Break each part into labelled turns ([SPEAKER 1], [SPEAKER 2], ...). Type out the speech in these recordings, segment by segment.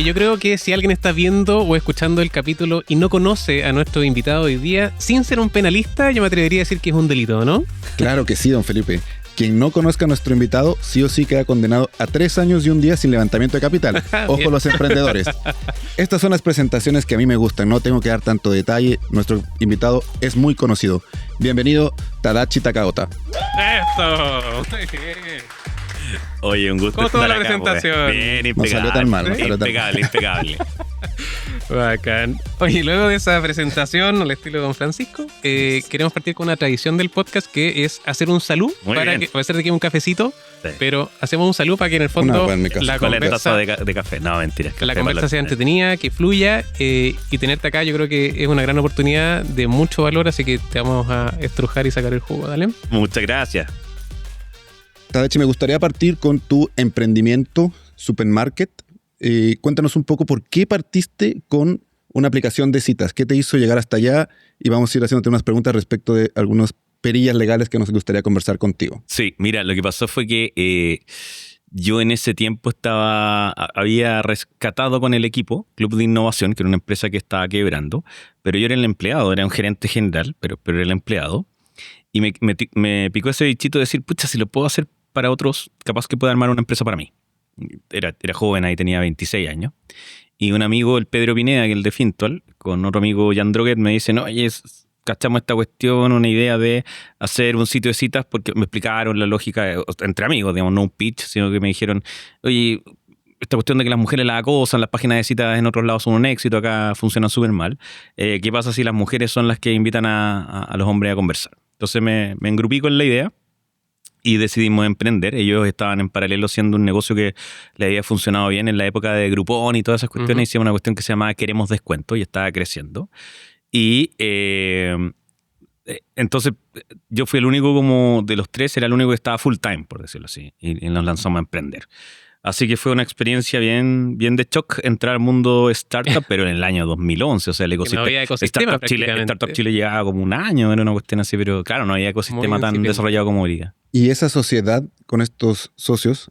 [SPEAKER 1] yo creo que si alguien está viendo o escuchando el capítulo y no conoce a nuestro invitado hoy día, sin ser un penalista, yo me atrevería a decir que es un delito, ¿no?
[SPEAKER 2] Claro que sí, don Felipe. Quien no conozca a nuestro invitado, sí o sí queda condenado a 3 años y un día sin levantamiento de capital. Ojo los emprendedores. Estas son las presentaciones que a mí me gustan, no tengo que dar tanto detalle. Nuestro invitado es muy conocido. Bienvenido, Tadashi Takaota.
[SPEAKER 1] ¡Eso!
[SPEAKER 3] Oye, un gusto.
[SPEAKER 1] ¿Cómo estuvo
[SPEAKER 3] estar
[SPEAKER 1] la
[SPEAKER 3] acá,
[SPEAKER 1] presentación?
[SPEAKER 3] Pues. Bien, impecable.
[SPEAKER 2] No salió tan mal.
[SPEAKER 3] Impecable.
[SPEAKER 1] Bacán. Oye, luego de esa presentación al estilo de Don Francisco, queremos partir con una tradición del podcast que es hacer un salud.
[SPEAKER 3] Muy
[SPEAKER 1] para
[SPEAKER 3] bien.
[SPEAKER 1] que puede ser de aquí un cafecito,
[SPEAKER 3] Sí.
[SPEAKER 1] pero hacemos un salud para que en el fondo la
[SPEAKER 3] Con el tazo
[SPEAKER 1] conversa,
[SPEAKER 3] de café. No, mentira.
[SPEAKER 1] la conversa sea entretenida, que fluya, y tenerte acá yo creo que es una gran oportunidad de mucho valor, así que te vamos a estrujar y sacar el jugo, ¿dale?
[SPEAKER 3] Muchas gracias.
[SPEAKER 2] Tadashi, me gustaría partir con tu emprendimiento, Supermarket. Cuéntanos un poco por qué partiste con una aplicación de citas. ¿Qué te hizo llegar hasta allá? Y vamos a ir haciéndote unas preguntas respecto de algunas perillas legales que nos gustaría conversar contigo.
[SPEAKER 3] Sí, mira, lo que pasó fue que yo en ese tiempo había rescatado con el equipo Club de Innovación, que era una empresa que estaba quebrando, pero yo era el empleado, era un gerente general, pero era el empleado. Y me picó ese bichito de decir, pucha, si lo puedo hacer para otros, capaz que pueda armar una empresa para mí. Era joven, ahí tenía 26 años. Y un amigo, el Pedro Pineda, que es el de Fintual, con otro amigo, Jan Droguet, me dicen, oye, cachamos esta cuestión, una idea de hacer un sitio de citas, porque me explicaron la lógica entre amigos, digamos, no un pitch, sino que me dijeron, oye, esta cuestión de que las mujeres las acosan, las páginas de citas en otros lados son un éxito, acá funcionan súper mal. ¿Qué pasa si las mujeres son las que invitan a los hombres a conversar? Entonces me engrupí con la idea y decidimos emprender. Ellos estaban en paralelo haciendo un negocio que le había funcionado bien en la época de Groupon y todas esas cuestiones. Hicimos una cuestión que se llamaba Queremos Descuento y estaba creciendo. Y entonces yo fui el único, como de los tres, era el único que estaba full time, por decirlo así, y nos lanzamos a emprender. Así que fue una experiencia bien de shock entrar al mundo startup, pero en el año 2011, o sea, el ecosistema.
[SPEAKER 1] No había ecosistema
[SPEAKER 3] Startup Chile llevaba como un año, era una cuestión así, pero claro, no había ecosistema tan desarrollado como hoy día.
[SPEAKER 2] ¿Y esa sociedad con estos socios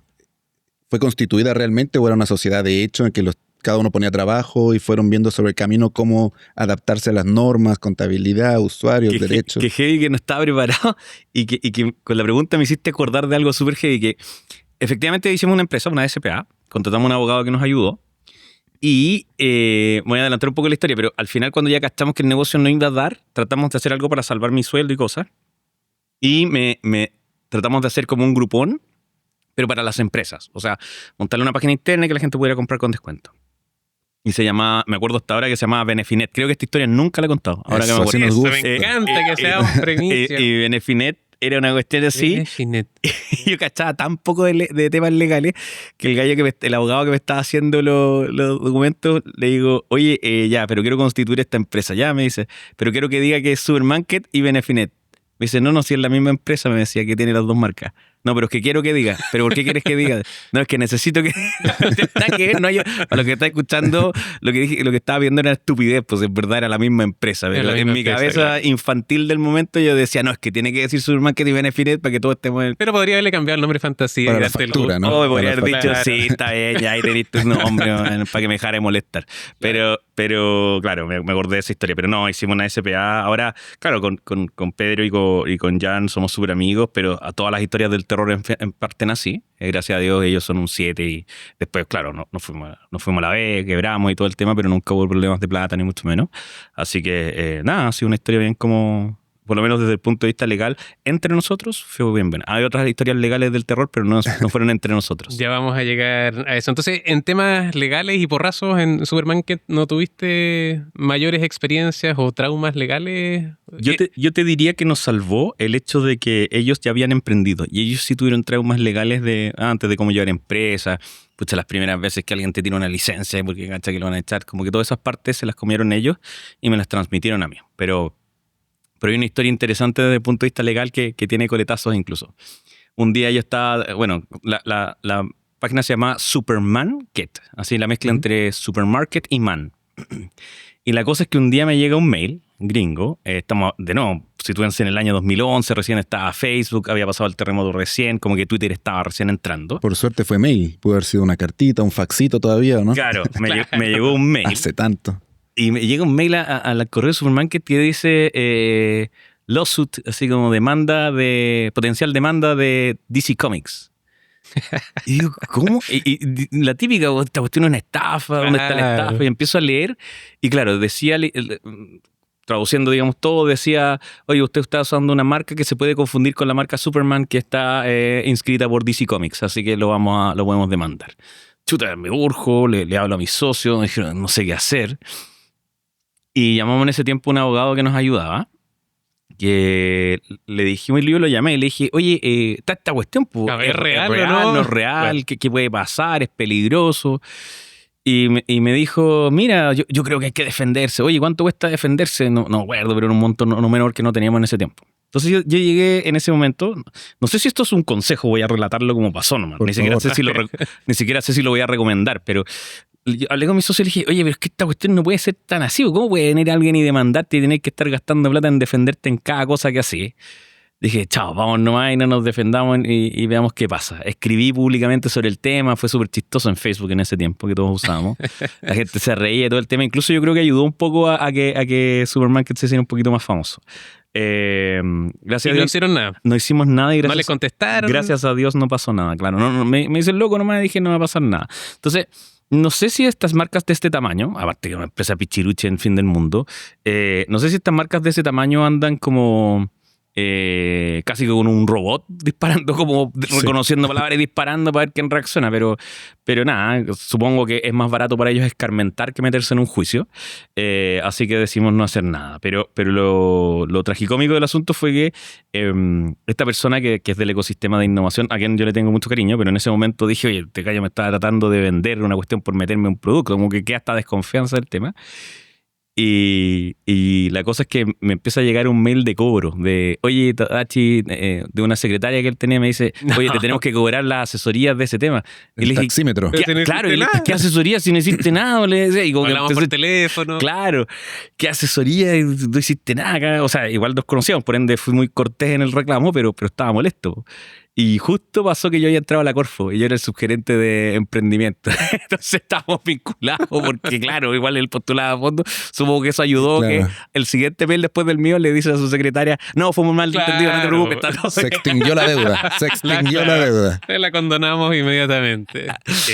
[SPEAKER 2] fue constituida realmente o era una sociedad de hecho en que cada uno ponía trabajo y fueron viendo sobre el camino cómo adaptarse a las normas, contabilidad, usuarios, derechos?
[SPEAKER 3] Que heavy que no estaba preparado y que con la pregunta me hiciste acordar de algo súper heavy, que efectivamente hicimos una empresa, una SPA, contratamos a un abogado que nos ayudó y voy a adelantar un poco la historia, pero al final cuando ya cachamos que el negocio no iba a dar, tratamos de hacer algo para salvar mi sueldo y cosas y tratamos de hacer como un grupón, pero para las empresas, o sea, montarle una página interna y que la gente pudiera comprar con descuento. Y se llamaba, me acuerdo hasta ahora que se llamaba Benefinet. Creo que esta historia nunca la he contado. Ahora
[SPEAKER 2] Eso,
[SPEAKER 3] que me acuerdo.
[SPEAKER 1] Me encanta que sea un premio.
[SPEAKER 3] Y Benefinet era una cuestión así.
[SPEAKER 1] Benefinet.
[SPEAKER 3] Y yo cachaba tan poco de temas legales que el abogado que me estaba haciendo los documentos, le digo, oye, ya, pero quiero constituir esta empresa. Ya, me dice, pero quiero que diga que es Supermarket y Benefinet. Me dice, no, si es la misma empresa, me decía, que tiene las dos marcas. No, pero es que quiero que diga. ¿Pero por qué quieres que diga? No, es que necesito que... Nada que ver, no, para los que está escuchando, lo que estaba viendo era estupidez, pues en verdad era la misma empresa. Pero en mi cabeza infantil del momento yo decía, no, es que tiene que decir Supermarket y Benefinet para que todos estemos...
[SPEAKER 1] Pero podría haberle cambiado el nombre Fantasía.
[SPEAKER 2] Para la factura, ¿no?
[SPEAKER 3] Oh, podría haber
[SPEAKER 1] Claro.
[SPEAKER 3] dicho, sí, está bien, ya ahí tenés tu nombre para que me dejara de molestar. Pero claro, me acordé de esa historia. Pero no, hicimos una SPA. Ahora, claro, con Pedro y con Jan somos súper amigos, pero a todas las historias del terror en parten así. Gracias a Dios ellos son un 7 y después, claro, no fuimos a la B, quebramos y todo el tema, pero nunca hubo problemas de plata ni mucho menos. Así que nada, ha sido una historia bien como... Por lo menos desde el punto de vista legal, entre nosotros fue bien buena. Hay otras historias legales del terror, pero no fueron entre nosotros.
[SPEAKER 1] Ya vamos a llegar a eso. Entonces, en temas legales y porrazos, en Supermarket, ¿no tuviste mayores experiencias o traumas legales?
[SPEAKER 3] Yo te diría que nos salvó el hecho de que ellos ya habían emprendido y ellos sí tuvieron traumas legales antes de cómo llevar empresas. Pucha, las primeras veces que alguien te tira una licencia porque cacha que lo van a echar, como que todas esas partes se las comieron ellos y me las transmitieron a mí. Pero hay una historia interesante desde el punto de vista legal que tiene coletazos incluso. Un día yo estaba, bueno, la página se llama Supermarket, así la mezcla entre Supermarket y Man. Y la cosa es que un día me llega un mail gringo, estamos de nuevo constituense en el año 2011, recién estaba Facebook, había pasado el terremoto recién, como que Twitter estaba recién entrando.
[SPEAKER 2] Por suerte fue mail, pudo haber sido una cartita, un faxito todavía, ¿no?
[SPEAKER 3] Claro, me llegó un mail.
[SPEAKER 2] Hace tanto.
[SPEAKER 3] Y me llega un mail al correo de Supermarket que dice lawsuit, así como potencial demanda de DC Comics. Y digo, ¿cómo? Y la típica, esta cuestión es una estafa, ¿dónde está la estafa? Y empiezo a leer, y claro, decía, traduciendo, digamos, todo, decía, oye, usted está usando una marca que se puede confundir con la marca Superman que está inscrita por DC Comics, así que lo podemos demandar. Chuta, me urjo, le hablo a mis socios, me dijeron, no sé qué hacer. Y llamamos en ese tiempo a un abogado que nos ayudaba, que le dijimos, y yo lo llamé y le dije, oye, está esta cuestión,
[SPEAKER 1] ¿es real
[SPEAKER 3] o
[SPEAKER 1] no?
[SPEAKER 3] ¿No es real? Bueno. ¿Qué puede pasar? ¿Es peligroso? Y me dijo, mira, yo creo que hay que defenderse. Oye, ¿cuánto cuesta defenderse? No acuerdo, pero era un monto no menor que no teníamos en ese tiempo. Entonces yo llegué en ese momento, no sé si esto es un consejo, voy a relatarlo como pasó nomás. Ni siquiera sé si lo voy a recomendar, pero yo hablé con mi socio y le dije, oye, pero es que esta cuestión no puede ser tan así. ¿Cómo puede venir alguien y demandarte y tener que estar gastando plata en defenderte en cada cosa que haces? Dije, chao, vamos nomás y no nos defendamos y veamos qué pasa. Escribí públicamente sobre el tema, fue súper chistoso en Facebook en ese tiempo que todos usábamos. La gente se reía de todo el tema. Incluso yo creo que ayudó un poco a que Supermarket se hiciera un poquito más famoso. Gracias a Dios,
[SPEAKER 1] no hicieron nada.
[SPEAKER 3] No hicimos nada y
[SPEAKER 1] no le contestaron.
[SPEAKER 3] Gracias a Dios no pasó nada, claro. No, me dicen loco nomás y dije no va a pasar nada. Entonces, no sé si estas marcas de este tamaño, aparte que una empresa pichiruche en fin del mundo, no sé si estas marcas de ese tamaño andan como casi con un robot disparando, como reconociendo palabras y disparando para ver quién reacciona, pero nada, supongo que es más barato para ellos escarmentar que meterse en un juicio, así que decidimos no hacer nada, pero lo tragicómico del asunto fue que esta persona que es del ecosistema de innovación, a quien yo le tengo mucho cariño, pero en ese momento dije, oye, este gallo me estaba tratando de vender una cuestión por meterme un producto, como que queda hasta desconfianza del tema. Y la cosa es que me empieza a llegar un mail de cobro de, oye, Tadashi, de una secretaria que él tenía, me dice, oye, te tenemos que cobrar las asesorías de ese tema. Y
[SPEAKER 2] el
[SPEAKER 3] le dije,
[SPEAKER 2] taxímetro.
[SPEAKER 3] Claro, ¿qué asesoría si no hiciste nada? Le decía, y como
[SPEAKER 1] hablamos por teléfono.
[SPEAKER 3] Claro, ¿qué asesoría? No hiciste nada. O sea, igual nos conocíamos, por ende fui muy cortés en el reclamo, pero estaba molesto. Y justo pasó que yo había entrado a la Corfo y yo era el subgerente de emprendimiento. Entonces estábamos vinculados porque, claro, igual él postulaba a fondo. Supongo que eso ayudó, claro. Que el siguiente mail después del mío le dice a su secretaria, no, fue muy mal entendido, no te preocupes.
[SPEAKER 2] Se extinguió la deuda.
[SPEAKER 1] La condonamos inmediatamente.
[SPEAKER 3] Así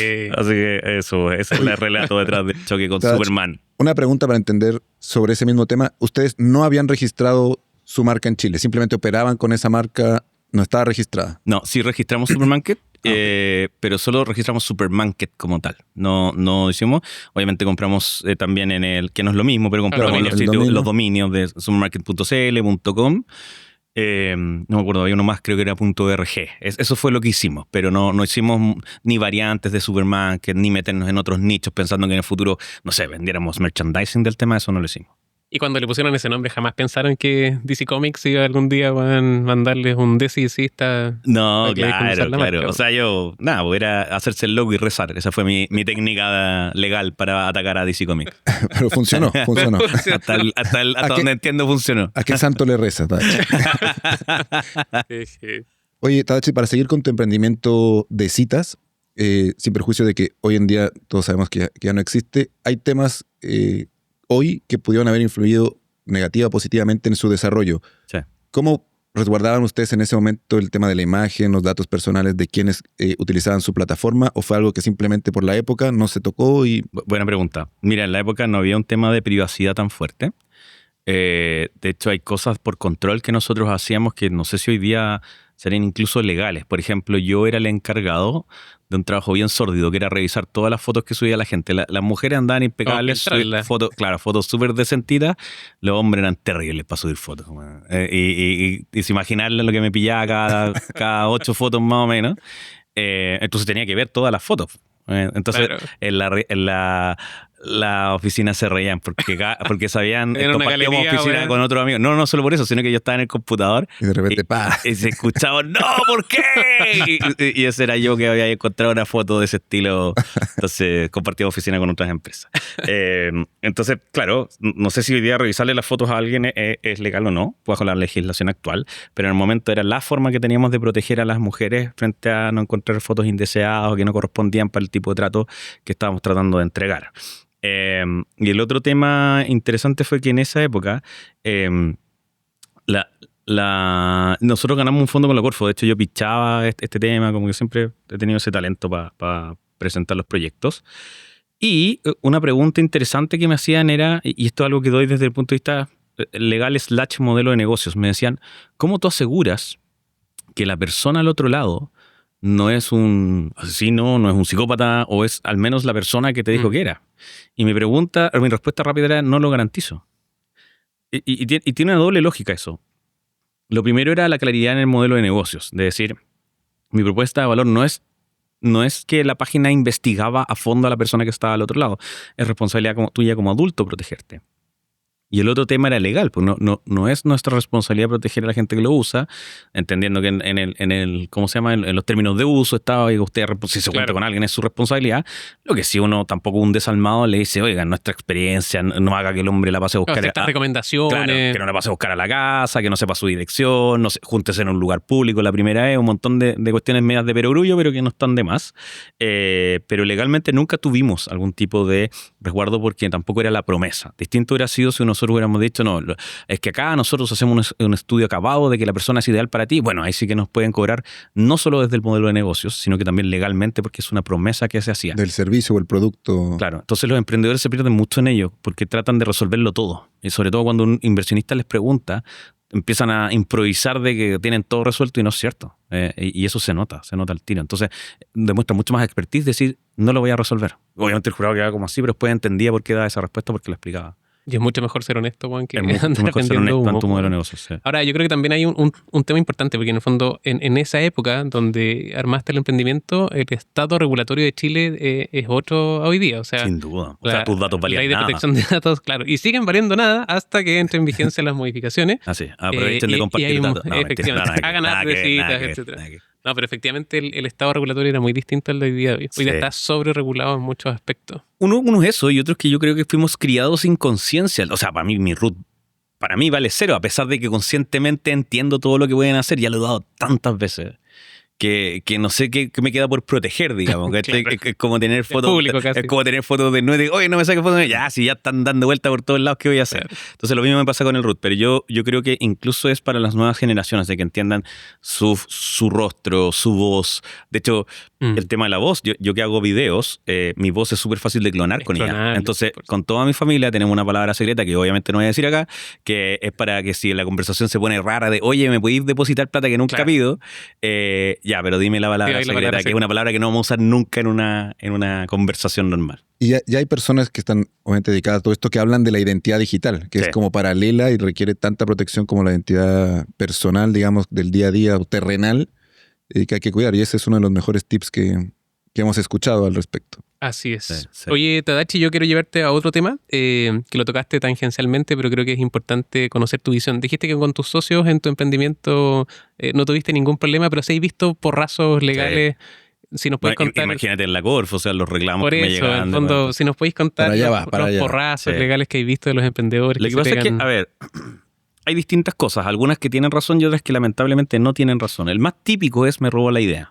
[SPEAKER 3] que ese es el relato detrás del choque con Superman.
[SPEAKER 2] Una pregunta para entender sobre ese mismo tema. Ustedes no habían registrado su marca en Chile, simplemente operaban con esa marca. No estaba registrada.
[SPEAKER 3] No, sí registramos Supermarket, pero solo registramos Supermarket como tal. No hicimos. Obviamente compramos también en el, que no es lo mismo, pero compramos los dominios de supermarket.cl, .com. No me acuerdo, había uno más, creo que era .org. Eso fue lo que hicimos, pero no hicimos ni variantes de Supermarket, ni meternos en otros nichos pensando que en el futuro, no sé, vendiéramos merchandising del tema, eso no lo hicimos.
[SPEAKER 1] Y cuando le pusieron ese nombre, ¿jamás pensaron que DC Comics iba algún día a mandarles un DCista?
[SPEAKER 3] No, claro. Marca? O sea, era hacerse el logo y rezar. Esa fue mi técnica legal para atacar a DC Comics.
[SPEAKER 2] Pero funcionó.
[SPEAKER 3] Hasta donde entiendo funcionó.
[SPEAKER 2] ¿A qué santo le reza, Tadashi? Oye, Tadashi, para seguir con tu emprendimiento de citas, sin perjuicio de que hoy en día todos sabemos que ya no existe, hay temas hoy que pudieron haber influido negativa o positivamente en su desarrollo.
[SPEAKER 3] Sí.
[SPEAKER 2] ¿Cómo resguardaban ustedes en ese momento el tema de la imagen, los datos personales de quienes utilizaban su plataforma? ¿O fue algo que simplemente por la época no se tocó?
[SPEAKER 3] Buena pregunta. Mira, en la época no había un tema de privacidad tan fuerte. De hecho, hay cosas por control que nosotros hacíamos que no sé si hoy día serían incluso legales. Por ejemplo, yo era el encargado de un trabajo bien sórdido, que era revisar todas las fotos que subía la gente. Las mujeres andaban impecables, fotos súper decentitas. Los hombres eran terribles para subir fotos. Y se imaginarle lo que me pillaba cada 8 fotos más o menos. Entonces tenía que ver todas las fotos. Entonces, claro. la oficina se reían porque sabían
[SPEAKER 1] Era una
[SPEAKER 3] compartíamos
[SPEAKER 1] galería,
[SPEAKER 3] oficina
[SPEAKER 1] weón.
[SPEAKER 3] con otros amigos. No solo por eso, sino que yo estaba en el computador
[SPEAKER 2] Y de repente, ¡pa!
[SPEAKER 3] y se escuchaba, ¡no! ¿Por qué? Y ese era yo que había encontrado una foto de ese estilo. Entonces compartíamos oficina con otras empresas. Entonces, claro, no sé si hoy día revisarle las fotos a alguien es legal o no, bajo la legislación actual, pero en el momento era la forma que teníamos de proteger a las mujeres frente a no encontrar fotos indeseadas o que no correspondían para el tipo de trato que estábamos tratando de entregar. Y el otro tema interesante fue que en esa época nosotros ganamos un fondo con la Corfo. De hecho, yo pitchaba este tema, como que siempre he tenido ese talento para presentar los proyectos. Y una pregunta interesante que me hacían era, y esto es algo que doy desde el punto de vista legal / modelo de negocios, me decían, ¿cómo tú aseguras que la persona al otro lado no es un asesino, no es un psicópata, o es al menos la persona que te dijo que era? Y mi respuesta rápida era, no lo garantizo. Y tiene una doble lógica eso. Lo primero era la claridad en el modelo de negocios, de decir, mi propuesta de valor no es que la página investigaba a fondo a la persona que estaba al otro lado, es responsabilidad tuya como adulto protegerte. Y el otro tema era legal, pues no es nuestra responsabilidad proteger a la gente que lo usa, entendiendo que en el ¿cómo se llama? En los términos de uso está, oiga, usted si se cuenta con alguien es su responsabilidad. Lo que si uno tampoco un desalmado le dice, oiga, nuestra experiencia, no haga que el hombre la pase a buscar.
[SPEAKER 1] Ciertas recomendaciones.
[SPEAKER 3] Claro, que no la pase a buscar a la casa, que no sepa su dirección, júntese en un lugar público la primera vez, un montón de cuestiones medias de perogrullo, pero que no están de más. Pero legalmente nunca tuvimos algún tipo de resguardo porque tampoco era la promesa. Distinto hubiera sido si nosotros hubiéramos dicho, no, es que acá nosotros hacemos un estudio acabado de que la persona es ideal para ti. Bueno, ahí sí que nos pueden cobrar no solo desde el modelo de negocios, sino que también legalmente porque es una promesa que se hacía.
[SPEAKER 2] Del servicio o el producto.
[SPEAKER 3] Claro, entonces los emprendedores se pierden mucho en ello porque tratan de resolverlo todo. Y sobre todo cuando un inversionista les pregunta, empiezan a improvisar de que tienen todo resuelto y no es cierto. Y eso se nota al tiro. Entonces demuestra mucho más expertise decir, no lo voy a resolver. Obviamente el jurado queda como así, pero después entendía por qué daba esa respuesta porque lo explicaba.
[SPEAKER 1] Y es mucho mejor ser honesto, Juan, que
[SPEAKER 3] es mucho
[SPEAKER 1] andar
[SPEAKER 3] mejor ser
[SPEAKER 1] vendiendo
[SPEAKER 3] honesto
[SPEAKER 1] humo,
[SPEAKER 3] en tu modelo de
[SPEAKER 1] weón.
[SPEAKER 3] negocios. Sí.
[SPEAKER 1] Ahora, yo creo que también hay un tema importante, porque en el fondo, en esa época donde armaste el emprendimiento, el estado regulatorio de Chile es otro hoy día. O sea,
[SPEAKER 3] Sin duda. O sea, tus datos valían
[SPEAKER 1] ley de
[SPEAKER 3] nada.
[SPEAKER 1] protección de datos, claro. Y siguen valiendo nada hasta que entren en vigencia las modificaciones.
[SPEAKER 3] Así, aprovechen de
[SPEAKER 1] y
[SPEAKER 3] compartir
[SPEAKER 1] hay
[SPEAKER 3] datos. No,
[SPEAKER 1] efectivamente,
[SPEAKER 3] mentira,
[SPEAKER 1] hagan
[SPEAKER 3] nada que ver,
[SPEAKER 1] adresitas,
[SPEAKER 3] nada que ver,
[SPEAKER 1] etcétera.
[SPEAKER 3] nada que ver.
[SPEAKER 1] No, pero efectivamente el estado regulatorio era muy distinto al de hoy día. Hoy día
[SPEAKER 3] Sí.
[SPEAKER 1] está sobre regulado en muchos aspectos.
[SPEAKER 3] Uno es eso y otro es que yo creo que fuimos criados sin conciencia. O sea, para mí mi root para mí vale cero, a pesar de que conscientemente entiendo todo lo que pueden hacer. Ya lo he dado tantas veces que no sé qué me queda por proteger, digamos.
[SPEAKER 1] Claro.
[SPEAKER 3] Es como tener fotos.
[SPEAKER 1] público casi.
[SPEAKER 3] Es como tener fotos de nueve. Oye, no me saques fotos de ya, si ya están dando vuelta por todos lados, ¿qué voy a hacer?
[SPEAKER 1] Claro.
[SPEAKER 3] Entonces lo mismo me pasa con el root, pero yo creo que incluso es para las nuevas generaciones, de que entiendan su rostro, su voz. De hecho, el tema de la voz, yo que hago videos, mi voz es súper fácil de clonar con ella. Entonces, con toda mi familia tenemos una palabra secreta que obviamente no voy a decir acá, que es para que si la conversación se pone rara de, oye, ¿me podéis depositar plata que nunca pido? Ya, pero dime la palabra secreta, que es una palabra que no vamos a usar nunca en una conversación normal.
[SPEAKER 2] Y ya hay personas que están obviamente dedicadas a todo esto que hablan de la identidad digital, que es como paralela y requiere tanta protección como la identidad personal, digamos, del día a día o terrenal, que hay que cuidar. Y ese es uno de los mejores tips que hemos escuchado al respecto.
[SPEAKER 1] Así es.
[SPEAKER 3] Sí.
[SPEAKER 1] Oye, Tadachi, yo quiero llevarte a otro tema que lo tocaste tangencialmente, pero creo que es importante conocer tu visión. Dijiste que con tus socios en tu emprendimiento no tuviste ningún problema, pero sí has visto porrazos legales. Si nos puedes contar.
[SPEAKER 3] Imagínate en la Corfo, o sea, los reclamos
[SPEAKER 1] por
[SPEAKER 3] que me
[SPEAKER 1] eso,
[SPEAKER 3] llegaban.
[SPEAKER 1] en el fondo, si nos podéis contar los
[SPEAKER 2] allá.
[SPEAKER 1] porrazos legales que hay visto de los emprendedores.
[SPEAKER 3] Lo que pasa es que, a ver, hay distintas cosas, algunas que tienen razón y otras que lamentablemente no tienen razón. El más típico es me robó la idea.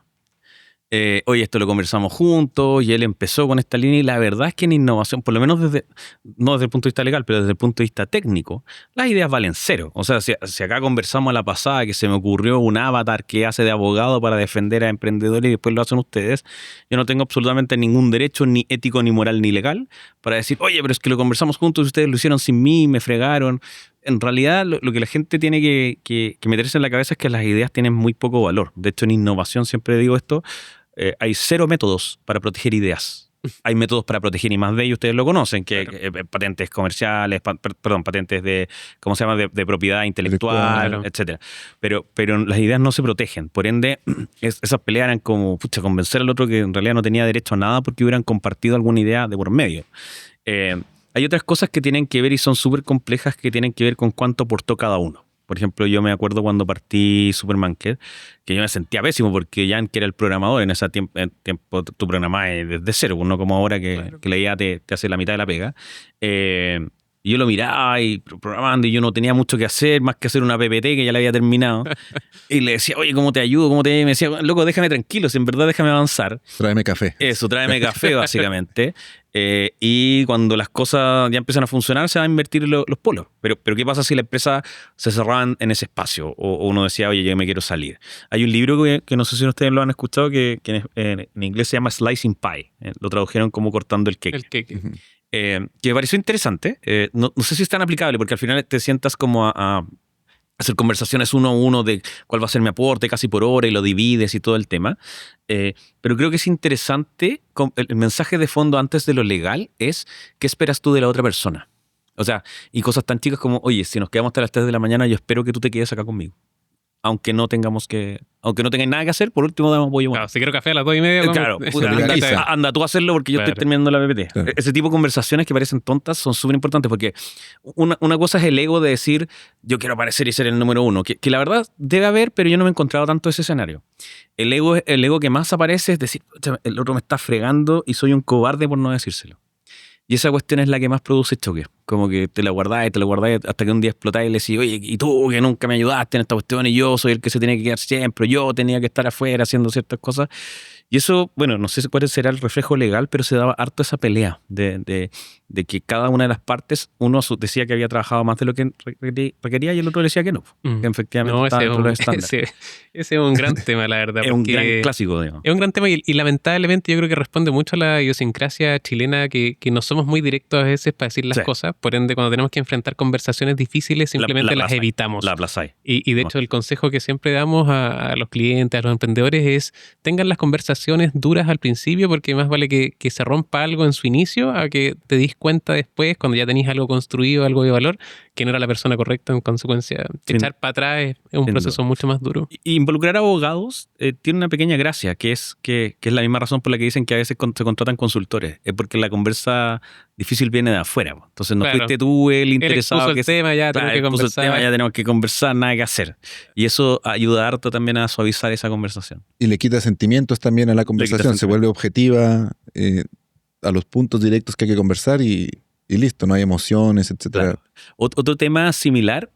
[SPEAKER 3] Oye, esto lo conversamos juntos y él empezó con esta línea y la verdad es que en innovación, por lo menos no desde el punto de vista legal, pero desde el punto de vista técnico, las ideas valen cero. O sea, si acá conversamos a la pasada que se me ocurrió un avatar que hace de abogado para defender a emprendedores y después lo hacen ustedes, yo no tengo absolutamente ningún derecho ni ético, ni moral, ni legal para decir, oye, pero es que lo conversamos juntos y ustedes lo hicieron sin mí, me fregaron. En realidad, lo que la gente tiene que meterse en la cabeza es que las ideas tienen muy poco valor. De hecho, en innovación siempre digo esto, hay 0 métodos para proteger ideas. Hay métodos para proteger I+D y ustedes lo conocen, que patentes comerciales, patentes de, ¿cómo se llama?, de propiedad intelectual, etcétera. Pero las ideas no se protegen. Por ende, esas peleas eran como, convencer al otro que en realidad no tenía derecho a nada porque hubieran compartido alguna idea de por medio. Hay otras cosas que tienen que ver y son súper complejas que tienen que ver con cuánto aportó cada uno. Por ejemplo, yo me acuerdo cuando partí Supermarket, que yo me sentía pésimo porque Jan, que era el programador, en ese tiempo tú programabas desde cero, no como ahora que la IA te hace la mitad de la pega. Y yo lo miraba y programando y yo no tenía mucho que hacer, más que hacer una PPT que ya la había terminado. Y le decía, oye, ¿cómo te ayudo? ¿Cómo te...? Y me decía, loco, déjame tranquilo, si en verdad déjame avanzar.
[SPEAKER 2] Tráeme café.
[SPEAKER 3] Eso, tráeme café, básicamente. Y cuando las cosas ya empiezan a funcionar, se van a invertir los polos. Pero ¿qué pasa si la empresa se cerraba en ese espacio? O uno decía, oye, yo me quiero salir. Hay un libro que no sé si ustedes lo han escuchado, que en inglés se llama Slicing Pie. Lo tradujeron como cortando el cake.
[SPEAKER 1] El cake.
[SPEAKER 3] Que me pareció interesante. No sé si es tan aplicable, porque al final te sientas como a hacer conversaciones uno a uno de cuál va a ser mi aporte casi por hora y lo divides y todo el tema. Pero creo que es interesante, el mensaje de fondo antes de lo legal es ¿qué esperas tú de la otra persona? O sea, y cosas tan chicas como, oye, si nos quedamos hasta las 3 de la mañana, yo espero que tú te quedes acá conmigo. Aunque no tengáis nada que hacer, por último damos pollo.
[SPEAKER 1] Claro, si quiero café a las 2:30.
[SPEAKER 3] Claro, anda tú a hacerlo porque yo estoy terminando la PPT. Claro. Ese tipo de conversaciones que parecen tontas son súper importantes porque una cosa es el ego de decir yo quiero aparecer y ser el número uno, que la verdad debe haber, pero yo no me he encontrado tanto ese escenario. El ego que más aparece es decir, el otro me está fregando y soy un cobarde por no decírselo. Y esa cuestión es la que más produce choque. Como que te la guardáis hasta que un día explotáis y le decís, oye, y tú que nunca me ayudaste en esta cuestión y yo soy el que se tiene que quedar siempre, yo tenía que estar afuera haciendo ciertas cosas. Y eso, bueno, no sé cuál será el reflejo legal, pero se daba harto esa pelea de que cada una de las partes, uno decía que había trabajado más de lo que requería y el otro decía que no. Que efectivamente
[SPEAKER 1] no,
[SPEAKER 3] estaba dentro de los estándares.
[SPEAKER 1] Ese es un gran tema, la verdad.
[SPEAKER 3] Es un gran clásico, digamos.
[SPEAKER 1] Es un gran tema y lamentablemente yo creo que responde mucho a la idiosincrasia chilena que no somos muy directos a veces para decir las cosas. Por ende, cuando tenemos que enfrentar conversaciones difíciles, simplemente las evitamos.
[SPEAKER 3] La aplazáis.
[SPEAKER 1] Y de hecho, el consejo que siempre damos a los clientes, a los emprendedores es tengan las conversaciones duras al principio porque más vale que se rompa algo en su inicio a que te dis cuenta después, cuando ya tenéis algo construido, algo de valor, que no era la persona correcta. En consecuencia, echar para atrás es un proceso mucho más duro.
[SPEAKER 3] Y involucrar a abogados tiene una pequeña gracia, que es la misma razón por la que dicen que a veces se contratan consultores. Es porque la conversa difícil viene de afuera. Entonces no fuiste tú el interesado.
[SPEAKER 1] Él expuso el tema, ya tenemos que conversar.
[SPEAKER 3] Ya tenemos que conversar, nada que hacer. Y eso ayuda harto también a suavizar esa conversación.
[SPEAKER 2] Y le quita sentimientos también a la conversación. Se vuelve objetiva a los puntos directos que hay que conversar y listo, no hay emociones, etc.
[SPEAKER 3] Claro. Otro tema similar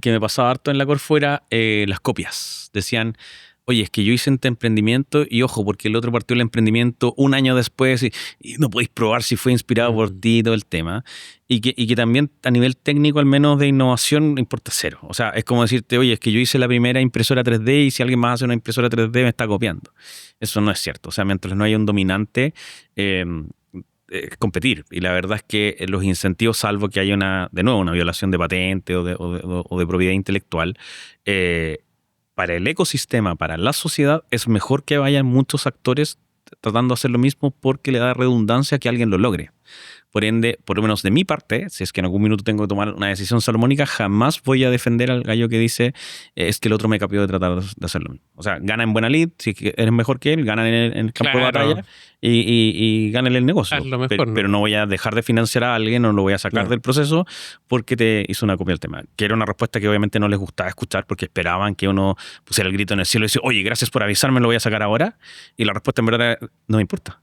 [SPEAKER 3] que me pasaba harto en la Corfo era las copias. Decían, oye, es que yo hice este emprendimiento y ojo, porque el otro partió el emprendimiento un año después y no podéis probar si fue inspirado por ti y todo el tema. Y que también a nivel técnico, al menos de innovación, importa cero. O sea, es como decirte, oye, es que yo hice la primera impresora 3D y si alguien más hace una impresora 3D me está copiando. Eso no es cierto. O sea, mientras no haya un dominante, competir. Y la verdad es que los incentivos, salvo que haya una violación de patente o de propiedad intelectual, para el ecosistema, para la sociedad, es mejor que vayan muchos actores tratando de hacer lo mismo porque le da redundancia que alguien lo logre. Por ende, por lo menos de mi parte, si es que en algún minuto tengo que tomar una decisión salomónica, jamás voy a defender al gallo que dice es que el otro me capió de tratar de hacer lo mismo. O sea, gana en buena lid, si eres mejor que él, gana en el campo de batalla y gana el negocio. Pero no voy a dejar de financiar a alguien, no lo voy a sacar del proceso porque te hizo una copia del tema. Que era una respuesta que obviamente no les gustaba escuchar porque esperaban que uno pusiera el grito en el cielo y dice, oye, gracias por avisarme, lo voy a sacar ahora. Y la respuesta en verdad era, no me importa.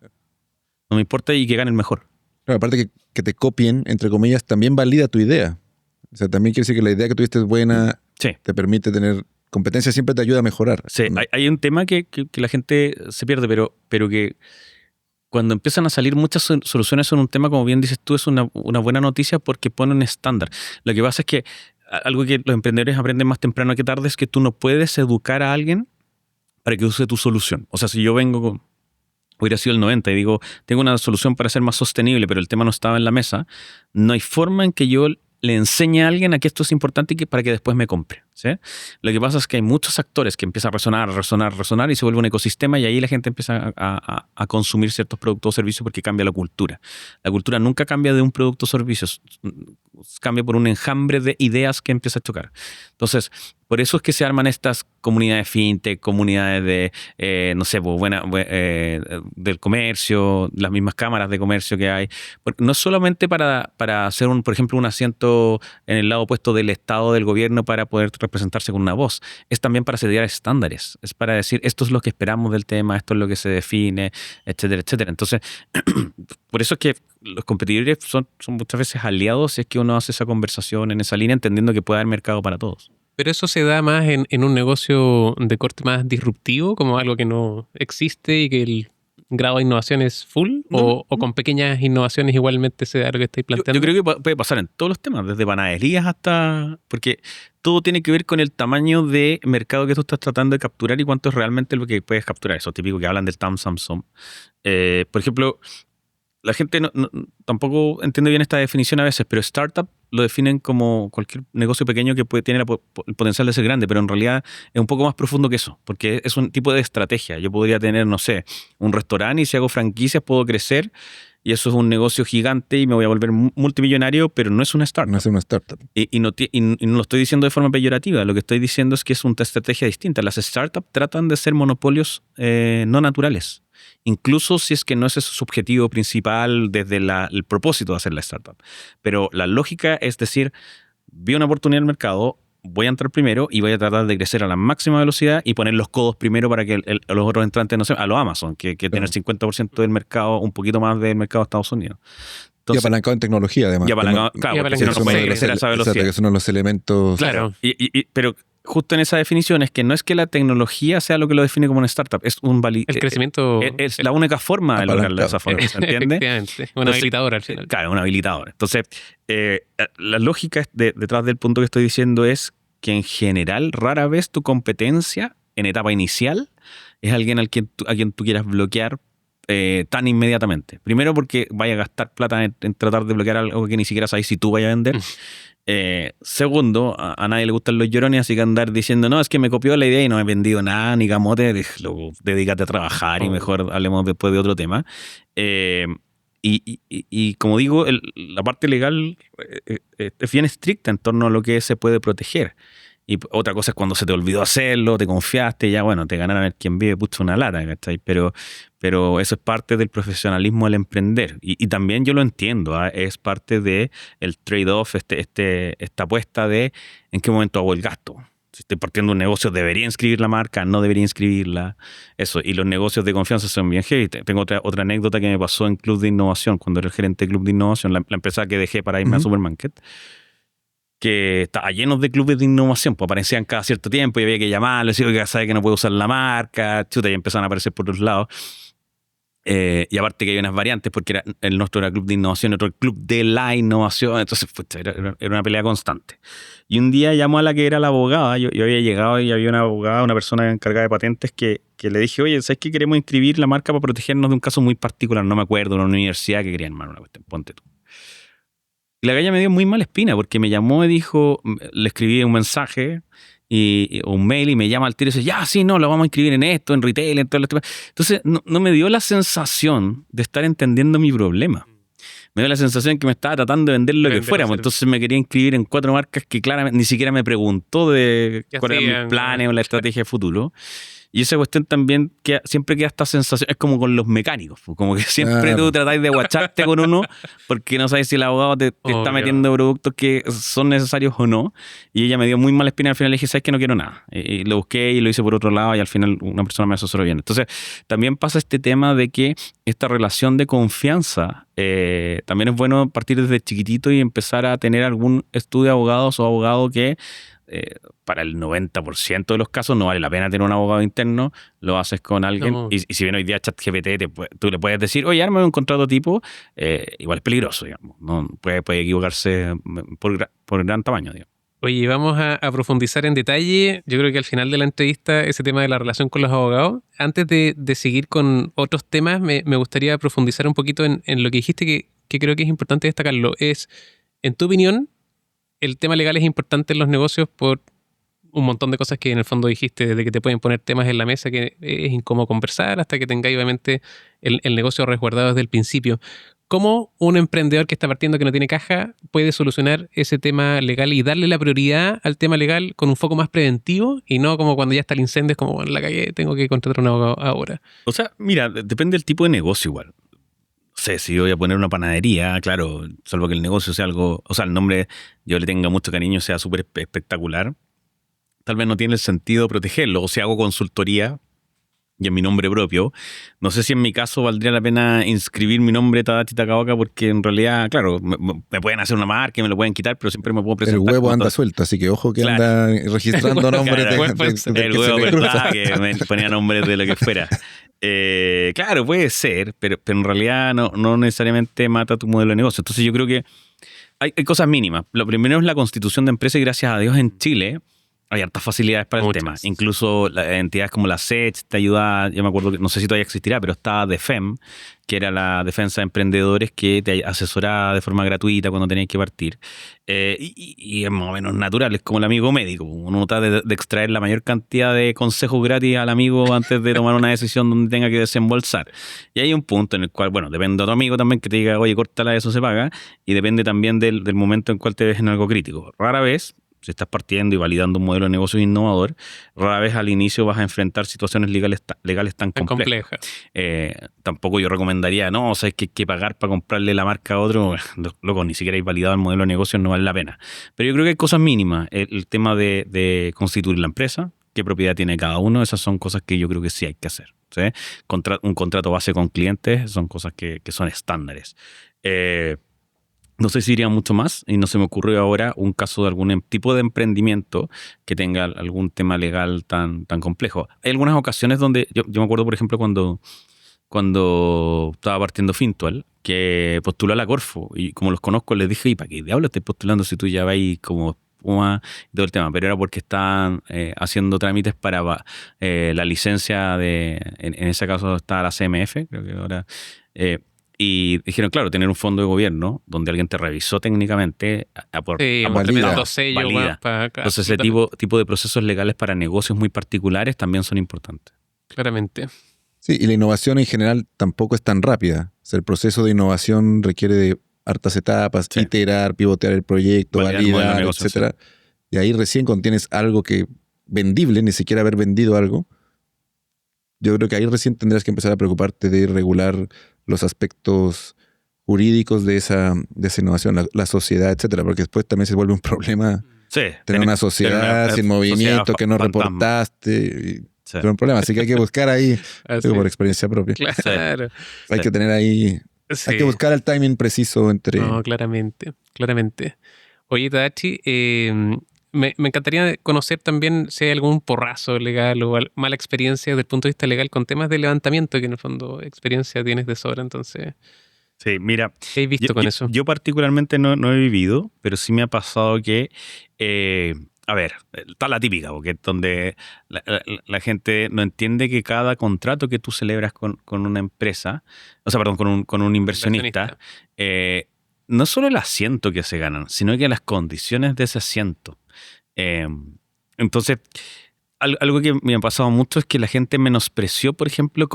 [SPEAKER 3] No me importa y que gane el mejor.
[SPEAKER 2] Claro, aparte que te copien, entre comillas, también valida tu idea. O sea, también quiere decir que la idea que tuviste es buena, te permite tener competencia, siempre te ayuda a mejorar.
[SPEAKER 3] Sí, ¿no? Hay un tema que la gente se pierde, pero que cuando empiezan a salir muchas soluciones en un tema, como bien dices tú, es una buena noticia porque pone un estándar. Lo que pasa es que algo que los emprendedores aprenden más temprano que tarde es que tú no puedes educar a alguien para que use tu solución. O sea, si yo vengo hubiera sido el 90 y digo, tengo una solución para ser más sostenible, pero el tema no estaba en la mesa, no hay forma en que yo le enseñe a alguien a que esto es importante y para que después me compre. ¿sí? Lo que pasa es que hay muchos actores que empiezan a resonar y se vuelve un ecosistema y ahí la gente empieza a consumir ciertos productos o servicios porque cambia la cultura. La cultura nunca cambia de un producto o servicio, cambia por un enjambre de ideas que empieza a chocar. Entonces, por eso es que se arman estas comunidades fintech, comunidades de, no sé, del comercio, las mismas cámaras de comercio que hay. Porque no es solamente para hacer, por ejemplo, un asiento en el lado opuesto del Estado, del gobierno, para poder representarse con una voz. Es también para setear estándares. Es para decir, esto es lo que esperamos del tema, esto es lo que se define, etcétera, etcétera. Entonces, por eso es que los competidores son muchas veces aliados si es que uno hace esa conversación en esa línea, entendiendo que puede haber mercado para todos.
[SPEAKER 1] Pero eso se da más en un negocio de corte más disruptivo, como algo que no existe y que el grado de innovación es full, o con pequeñas innovaciones igualmente se da lo que estáis planteando.
[SPEAKER 3] Yo creo que puede pasar en todos los temas, desde panaderías hasta... Porque todo tiene que ver con el tamaño de mercado que tú estás tratando de capturar y cuánto es realmente lo que puedes capturar. Eso típico que hablan del TAM Samsung. Por ejemplo, la gente tampoco entiende bien esta definición a veces, pero startup lo definen como cualquier negocio pequeño que tiene el potencial de ser grande, pero en realidad es un poco más profundo que eso, porque es un tipo de estrategia. Yo podría tener, no sé, un restaurante y si hago franquicias puedo crecer y eso es un negocio gigante y me voy a volver multimillonario, pero no es una startup.
[SPEAKER 2] No es una startup.
[SPEAKER 3] Y no lo estoy diciendo de forma peyorativa, lo que estoy diciendo es que es una estrategia distinta. Las startups tratan de ser monopolios no naturales. Incluso si es que no es ese su objetivo principal desde el propósito de hacer la startup. Pero la lógica es decir, vi una oportunidad en el mercado, voy a entrar primero y voy a tratar de crecer a la máxima velocidad y poner los codos primero para que los otros entrantes no se... A los Amazon, que tiene el 50% del mercado, un poquito más del mercado de Estados Unidos. Entonces,
[SPEAKER 2] y apalancado en tecnología, además.
[SPEAKER 3] Y apalancado, claro, porque si no, no puede crecer a esa velocidad.
[SPEAKER 2] Que es uno de los elementos...
[SPEAKER 1] Claro.
[SPEAKER 3] Pero justo en esa definición es que no es que la tecnología sea lo que lo define como una startup, es
[SPEAKER 1] el crecimiento
[SPEAKER 3] es la única forma de lograrlo de esa forma, ¿se entiende?
[SPEAKER 1] Efectivamente, una habilitadora al final.
[SPEAKER 3] Claro, una habilitadora. Entonces, la lógica detrás del punto que estoy diciendo es que en general rara vez tu competencia en etapa inicial es alguien a quien tú quieras bloquear tan inmediatamente. Primero porque vaya a gastar plata en tratar de bloquear algo que ni siquiera sabes si tú vayas a vender. Segundo, a nadie le gustan los llorones, así que andar diciendo, no, es que me copió la idea y no he vendido nada, ni camote, dedícate a trabajar y mejor hablemos después de otro tema. Y como digo, la parte legal es bien estricta en torno a lo que se puede proteger. Y otra cosa es cuando se te olvidó hacerlo, te confiaste, ya bueno, te ganaron el quien vive, pucha una lata, ¿cachai? Pero eso es parte del profesionalismo al emprender. Y también yo lo entiendo, ¿eh? Es parte del trade-off, esta apuesta de en qué momento hago el gasto. Si estoy partiendo un negocio, ¿debería inscribir la marca? ¿No debería inscribirla? Eso. Y los negocios de confianza son bien heavy. Tengo otra anécdota que me pasó en Club de Innovación, cuando era el gerente de Club de Innovación, la empresa que dejé para irme a Supermarket, que estaba lleno de clubes de innovación, pues aparecían cada cierto tiempo y había que llamarles, y oiga, sabe que no puede usar la marca, chuta, y empezaron a aparecer por otros lados. Y aparte que hay unas variantes, porque el nuestro era club de innovación, otro club de la innovación, entonces era una pelea constante. Y un día llamó a la que era la abogada, yo había llegado y había una abogada, una persona encargada de patentes, que le dije, oye, ¿sabes qué? Queremos inscribir la marca para protegernos de un caso muy particular, no me acuerdo, una universidad que querían armar una cuestión, ponte tú. Y la galla me dio muy mala espina porque me llamó y dijo, le escribí un mensaje o un mail y me llama al tiro y dice, ya, sí, no, lo vamos a inscribir en esto, en retail, en todo esto. Entonces no me dio la sensación de estar entendiendo mi problema. Me dio la sensación que me estaba tratando de vender lo que fuera. Entonces me quería inscribir en 4 marcas que claramente ni siquiera me preguntó de cuáles eran mis planes o la estrategia de futuro. Y esa cuestión también siempre queda esta sensación, es como con los mecánicos, como que siempre tú tratáis de guacharte con uno porque no sabes si el abogado te está metiendo productos que son necesarios o no. Y ella me dio muy mala espina, al final le dije, ¿sabes que no quiero nada? Y lo busqué y lo hice por otro lado y al final una persona me asesoró bien. Entonces también pasa este tema de que esta relación de confianza también es bueno partir desde chiquitito y empezar a tener algún estudio de abogados o abogado que para el 90% de los casos no vale la pena tener un abogado interno, lo haces con alguien y si bien hoy día ChatGPT tú le puedes decir, oye, ármame un contrato tipo, igual es peligroso, digamos, no puede equivocarse por gran tamaño, digamos.
[SPEAKER 1] Oye, vamos a profundizar en detalle, yo creo que al final de la entrevista, ese tema de la relación con los abogados. Antes de seguir con otros temas, me gustaría profundizar un poquito en lo que dijiste que creo que es importante destacarlo. Es, en tu opinión, el tema legal es importante en los negocios por un montón de cosas que en el fondo dijiste, desde que te pueden poner temas en la mesa que es incómodo conversar, hasta que tengáis obviamente el negocio resguardado desde el principio. ¿Cómo un emprendedor que está partiendo, que no tiene caja, puede solucionar ese tema legal y darle la prioridad al tema legal con un foco más preventivo y no como cuando ya está el incendio, es como, bueno, la cagué, tengo que contratar un abogado ahora?
[SPEAKER 3] O sea, mira, depende del tipo de negocio igual. No sé, si voy a poner una panadería, claro, salvo que el negocio sea algo, o sea, el nombre yo le tenga mucho cariño, sea súper espectacular, tal vez no tiene el sentido protegerlo. O si hago consultoría y en mi nombre propio, no sé si en mi caso valdría la pena inscribir mi nombre Tadachi Takaoka, porque en realidad, claro, me pueden hacer una marca y me lo pueden quitar, pero siempre me puedo presentar.
[SPEAKER 2] El huevo anda suelto, así que ojo que
[SPEAKER 3] Claro.
[SPEAKER 2] anda registrando nombres
[SPEAKER 3] Claro,
[SPEAKER 2] de
[SPEAKER 3] el
[SPEAKER 2] que se
[SPEAKER 3] huevo,
[SPEAKER 2] te
[SPEAKER 3] ¿verdad?
[SPEAKER 2] cruza.
[SPEAKER 3] Que me ponía nombres de lo que fuera. Claro, puede ser, pero en realidad no necesariamente mata tu modelo de negocio. Entonces yo creo que hay cosas mínimas. Lo primero es la constitución de empresa y gracias a Dios en Chile hay hartas facilidades para el
[SPEAKER 1] Muchas.
[SPEAKER 3] tema. Incluso entidades como la SECH te ayuda, yo me acuerdo que no sé si todavía existirá, pero estaba DEFEM, que era la defensa de emprendedores que te asesoraba de forma gratuita cuando tenías que partir. Y es más o menos natural, es como el amigo médico. Uno trata de extraer la mayor cantidad de consejos gratis al amigo antes de tomar una decisión donde tenga que desembolsar. Y hay un punto en el cual, bueno, depende de tu amigo también que te diga, oye, córtala, eso se paga. Y depende también del momento en cual te ves en algo crítico. Rara vez, si estás partiendo y validando un modelo de negocio innovador, rara vez al inicio vas a enfrentar situaciones legales tan
[SPEAKER 1] Tan
[SPEAKER 3] complejas.
[SPEAKER 1] compleja.
[SPEAKER 3] Tampoco yo recomendaría, no, o sea, es que hay que pagar para comprarle la marca a otro. Loco, ni siquiera hay validado el modelo de negocio, no vale la pena. Pero yo creo que hay cosas mínimas. El tema de constituir la empresa, qué propiedad tiene cada uno, esas son cosas que yo creo que sí hay que hacer. ¿Sí? Un contrato base con clientes son cosas que son estándares. No sé si iría mucho más y no se me ocurrió ahora un caso de algún tipo de emprendimiento que tenga algún tema legal tan complejo. Hay algunas ocasiones donde, yo me acuerdo, por ejemplo, cuando estaba partiendo Fintual, que postuló a la Corfo y como los conozco les dije, ¿y para qué diablos estás postulando si tú ya vais como espuma y todo el tema? Pero era porque estaban haciendo trámites para la licencia en ese caso estaba la CMF, creo que ahora... y dijeron, claro, tener un fondo de gobierno donde alguien te revisó técnicamente
[SPEAKER 1] Sí,
[SPEAKER 2] valida.
[SPEAKER 1] tremendo sello,
[SPEAKER 3] valida.
[SPEAKER 1] weón, para acá.
[SPEAKER 3] Entonces ese tipo de procesos legales para negocios muy particulares también son importantes.
[SPEAKER 1] Claramente.
[SPEAKER 2] Sí, y la innovación en general tampoco es tan rápida. O sea, el proceso de innovación requiere de hartas etapas,
[SPEAKER 3] Sí.
[SPEAKER 2] iterar, pivotear el proyecto,
[SPEAKER 3] Validar el modelo de
[SPEAKER 2] validar,
[SPEAKER 3] negocio,
[SPEAKER 2] etcétera. Y ahí recién cuando tienes algo que vendible, ni siquiera haber vendido algo, yo creo que ahí recién tendrás que empezar a preocuparte de regular los aspectos jurídicos de esa innovación, la sociedad, etcétera, porque después también se vuelve un problema
[SPEAKER 3] Sí,
[SPEAKER 2] tener una sociedad sin movimiento que no
[SPEAKER 3] fantasma.
[SPEAKER 2] reportaste.
[SPEAKER 3] Sí.
[SPEAKER 2] Es un problema, así que hay que buscar ahí,
[SPEAKER 1] Así.
[SPEAKER 2] digo, por experiencia propia,
[SPEAKER 1] Claro.
[SPEAKER 2] hay que tener ahí,
[SPEAKER 1] Sí.
[SPEAKER 2] hay que buscar el timing preciso entre...
[SPEAKER 1] No, claramente. Oye, Tadachi, me encantaría conocer también si hay algún porrazo legal o mala experiencia desde el punto de vista legal con temas de levantamiento, que en el fondo experiencia tienes de sobra, entonces,
[SPEAKER 3] Sí, mira,
[SPEAKER 1] ¿qué has visto con eso?
[SPEAKER 3] yo particularmente no he vivido, pero sí me ha pasado que, a ver, está la típica, porque es donde la gente no entiende que cada contrato que tú celebras con una empresa, o sea, perdón, con un inversionista, no solo el asiento que se ganan, sino que las condiciones de ese asiento. Entonces, algo que me ha pasado mucho es que la gente menospreció, por ejemplo,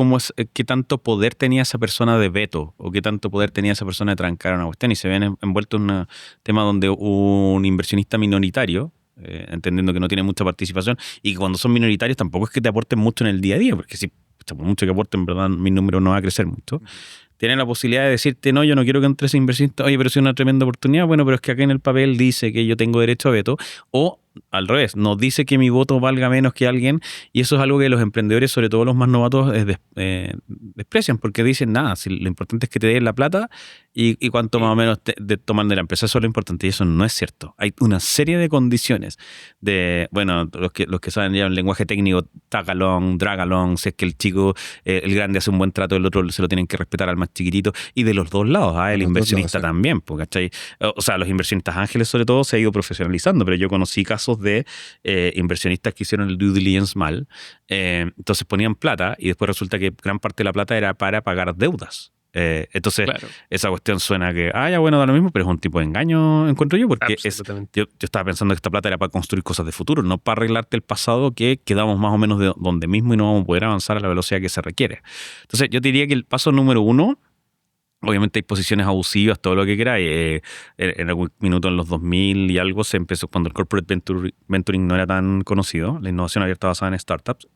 [SPEAKER 3] qué tanto poder tenía esa persona de veto o qué tanto poder tenía esa persona de trancar una cuestión y se ven envueltos en un tema donde un inversionista minoritario, entendiendo que no tiene mucha participación y que cuando son minoritarios tampoco es que te aporten mucho en el día a día, porque si por mucho que aporten, en verdad, mi número no va a crecer mucho. Tienen la posibilidad de decirte, no, yo no quiero que entre ese inversionista, oye, pero es una tremenda oportunidad, bueno, pero es que acá en el papel dice que yo tengo derecho a veto, o al revés, nos dice que mi voto valga menos que alguien, y eso es algo que los emprendedores, sobre todo los más novatos, desprecian, porque dicen, nada, si lo importante es que te den la plata y cuánto más o menos toman de la empresa, eso es lo importante, y eso no es cierto. Hay una serie de condiciones bueno, los que saben ya el lenguaje técnico, tag along, drag along, si es que el chico, el grande hace un buen trato, el otro se lo tienen que respetar al más chiquitito, y de los dos lados, el inversionista también, ¿cachai? O sea, los inversionistas ángeles sobre todo se ha ido profesionalizando, pero yo conocí casos de inversionistas que hicieron el due diligence mal, entonces ponían plata y después resulta que gran parte de la plata era para pagar deudas. Entonces,
[SPEAKER 1] Claro.
[SPEAKER 3] esa cuestión suena que, ya bueno, da lo mismo, pero es un tipo de engaño, encuentro yo, porque
[SPEAKER 1] Absolutamente.
[SPEAKER 3] yo estaba pensando que esta plata era para construir cosas de futuro, no para arreglarte el pasado, que quedamos más o menos de donde mismo y no vamos a poder avanzar a la velocidad que se requiere. Entonces, yo diría que el paso número 1, obviamente hay posiciones abusivas, todo lo que queráis. En algún minuto en los 2000 y algo se empezó, cuando el corporate venturing no era tan conocido, la innovación abierta basada en startups.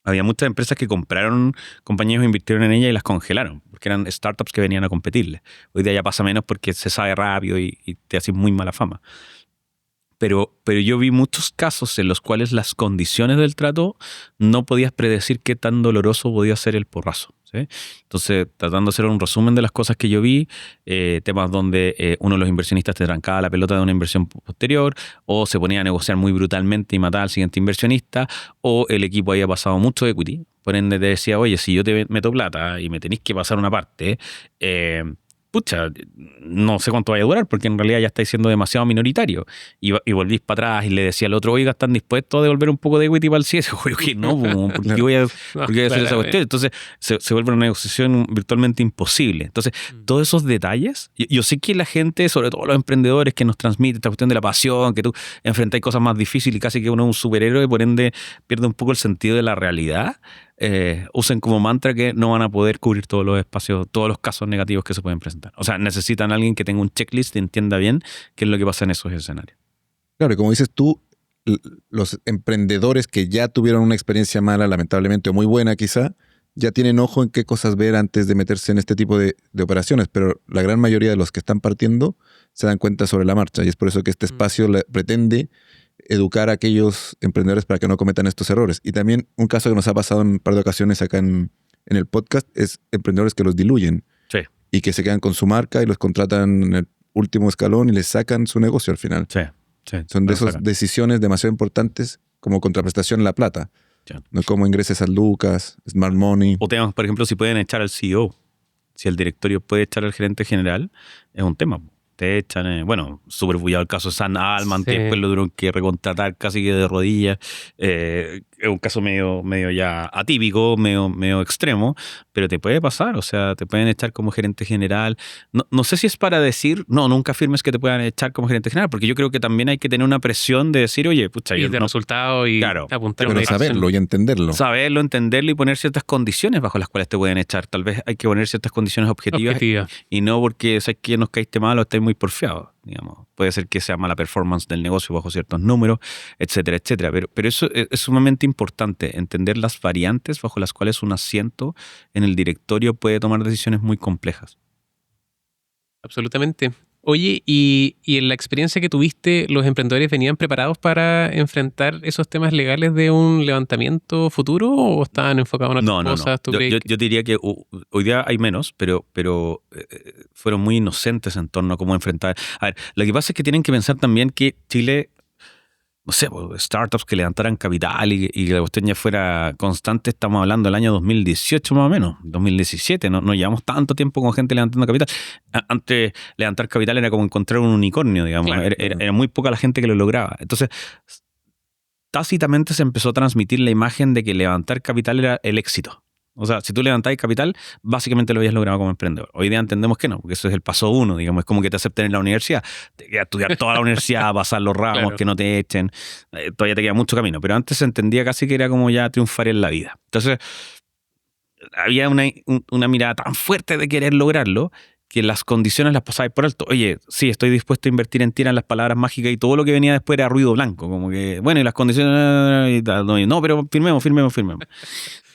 [SPEAKER 3] Había muchas empresas que compraron compañías o invirtieron en ellas y las congelaron, porque eran startups que venían a competirle. Hoy día ya pasa menos porque se sabe rápido y te hace muy mala fama. Pero yo vi muchos casos en los cuales las condiciones del trato no podías predecir qué tan doloroso podía ser el porrazo, ¿sí? Entonces, tratando de hacer un resumen de las cosas que yo vi, temas donde uno de los inversionistas te trancaba la pelota de una inversión posterior, o se ponía a negociar muy brutalmente y mataba al siguiente inversionista, o el equipo había pasado mucho equity, por ende te decía, oye, si yo te meto plata y me tenéis que pasar una parte, pucha, no sé cuánto vaya a durar, porque en realidad ya estáis siendo demasiado minoritario. Y volvís para atrás y le decía al otro, oiga, ¿están dispuestos a devolver un poco de equity para el CIE? Oye, que no, ¿por qué voy a hacer esa cuestión? Entonces se vuelve una negociación virtualmente imposible. Entonces, todos esos detalles, yo sé que la gente, sobre todo los emprendedores, que nos transmite esta cuestión de la pasión, que tú enfrentáis cosas más difíciles y casi que uno es un superhéroe, por ende pierde un poco el sentido de la realidad. Usen como mantra que no van a poder cubrir todos los espacios, todos los casos negativos que se pueden presentar. O sea, necesitan a alguien que tenga un checklist y entienda bien qué es lo que pasa en esos escenarios.
[SPEAKER 2] Claro, y como dices tú, los emprendedores que ya tuvieron una experiencia mala, lamentablemente, o muy buena quizá, ya tienen ojo en qué cosas ver antes de meterse en este tipo de operaciones, pero la gran mayoría de los que están partiendo se dan cuenta sobre la marcha, y es por eso que este espacio pretende educar a aquellos emprendedores para que no cometan estos errores. Y también un caso que nos ha pasado en un par de ocasiones acá en el podcast es emprendedores que los diluyen.
[SPEAKER 3] Sí.
[SPEAKER 2] Y que se quedan con su marca y los contratan en el último escalón y les sacan su negocio al final.
[SPEAKER 3] Sí.
[SPEAKER 2] Son de esas decisiones demasiado importantes como contraprestación en la plata.
[SPEAKER 3] Sí.
[SPEAKER 2] No como ingreses a Lucas, Smart Money.
[SPEAKER 3] O temas, por ejemplo, si pueden echar al CEO. Si el directorio puede echar al gerente general, es un tema. Te echan, bueno, súper bullado el caso de Sam Altman, que después lo tuvieron que recontratar casi que de rodillas. Es un caso medio ya atípico, medio extremo, pero te puede pasar, o sea, te pueden echar como gerente general. No sé si es para decir, no, nunca afirmes que te puedan echar como gerente general, porque yo creo que también hay que tener una presión de decir, oye, pucha,
[SPEAKER 1] y de resultado y
[SPEAKER 3] claro,
[SPEAKER 1] apuntar
[SPEAKER 2] pero saberlo y entenderlo.
[SPEAKER 3] Saberlo, entenderlo y poner ciertas condiciones bajo las cuales te pueden echar. Tal vez hay que poner ciertas condiciones objetivas. Y no porque sabes que nos caíste mal o estáis muy porfiados, digamos. Puede ser que sea mala performance del negocio bajo ciertos números, etcétera, etcétera. Pero eso es sumamente importante, entender las variantes bajo las cuales un asiento en el directorio puede tomar decisiones muy complejas.
[SPEAKER 1] Absolutamente. Oye, y en la experiencia que tuviste, ¿los emprendedores venían preparados para enfrentar esos temas legales de un levantamiento futuro o estaban enfocados en otras cosas?
[SPEAKER 3] No. Yo diría que hoy día hay menos, pero fueron muy inocentes en torno a cómo enfrentar. A ver, lo que pasa es que tienen que pensar también que Chile, no sé, startups que levantaran capital y que la cuestión ya fuera constante, estamos hablando del año 2018 más o menos, 2017, no llevamos tanto tiempo con gente levantando capital. Antes, levantar capital era como encontrar un unicornio, digamos, claro. Era muy poca la gente que lo lograba. Entonces, tácitamente se empezó a transmitir la imagen de que levantar capital era el éxito. O sea, si tú levantáis capital, básicamente lo habías logrado como emprendedor. Hoy día entendemos que no, porque eso es el paso 1, digamos. Es como que te acepten en la universidad. Te queda estudiar toda la universidad, pasar los ramos, claro, que no te echen. Todavía te queda mucho camino. Pero antes se entendía casi que era como ya triunfar en la vida. Entonces, había una mirada tan fuerte de querer lograrlo que las condiciones las pasabais por alto. Oye, sí, estoy dispuesto a invertir en ti, eran las palabras mágicas y todo lo que venía después era ruido blanco. Como que, bueno, y las condiciones... No, pero firmemos.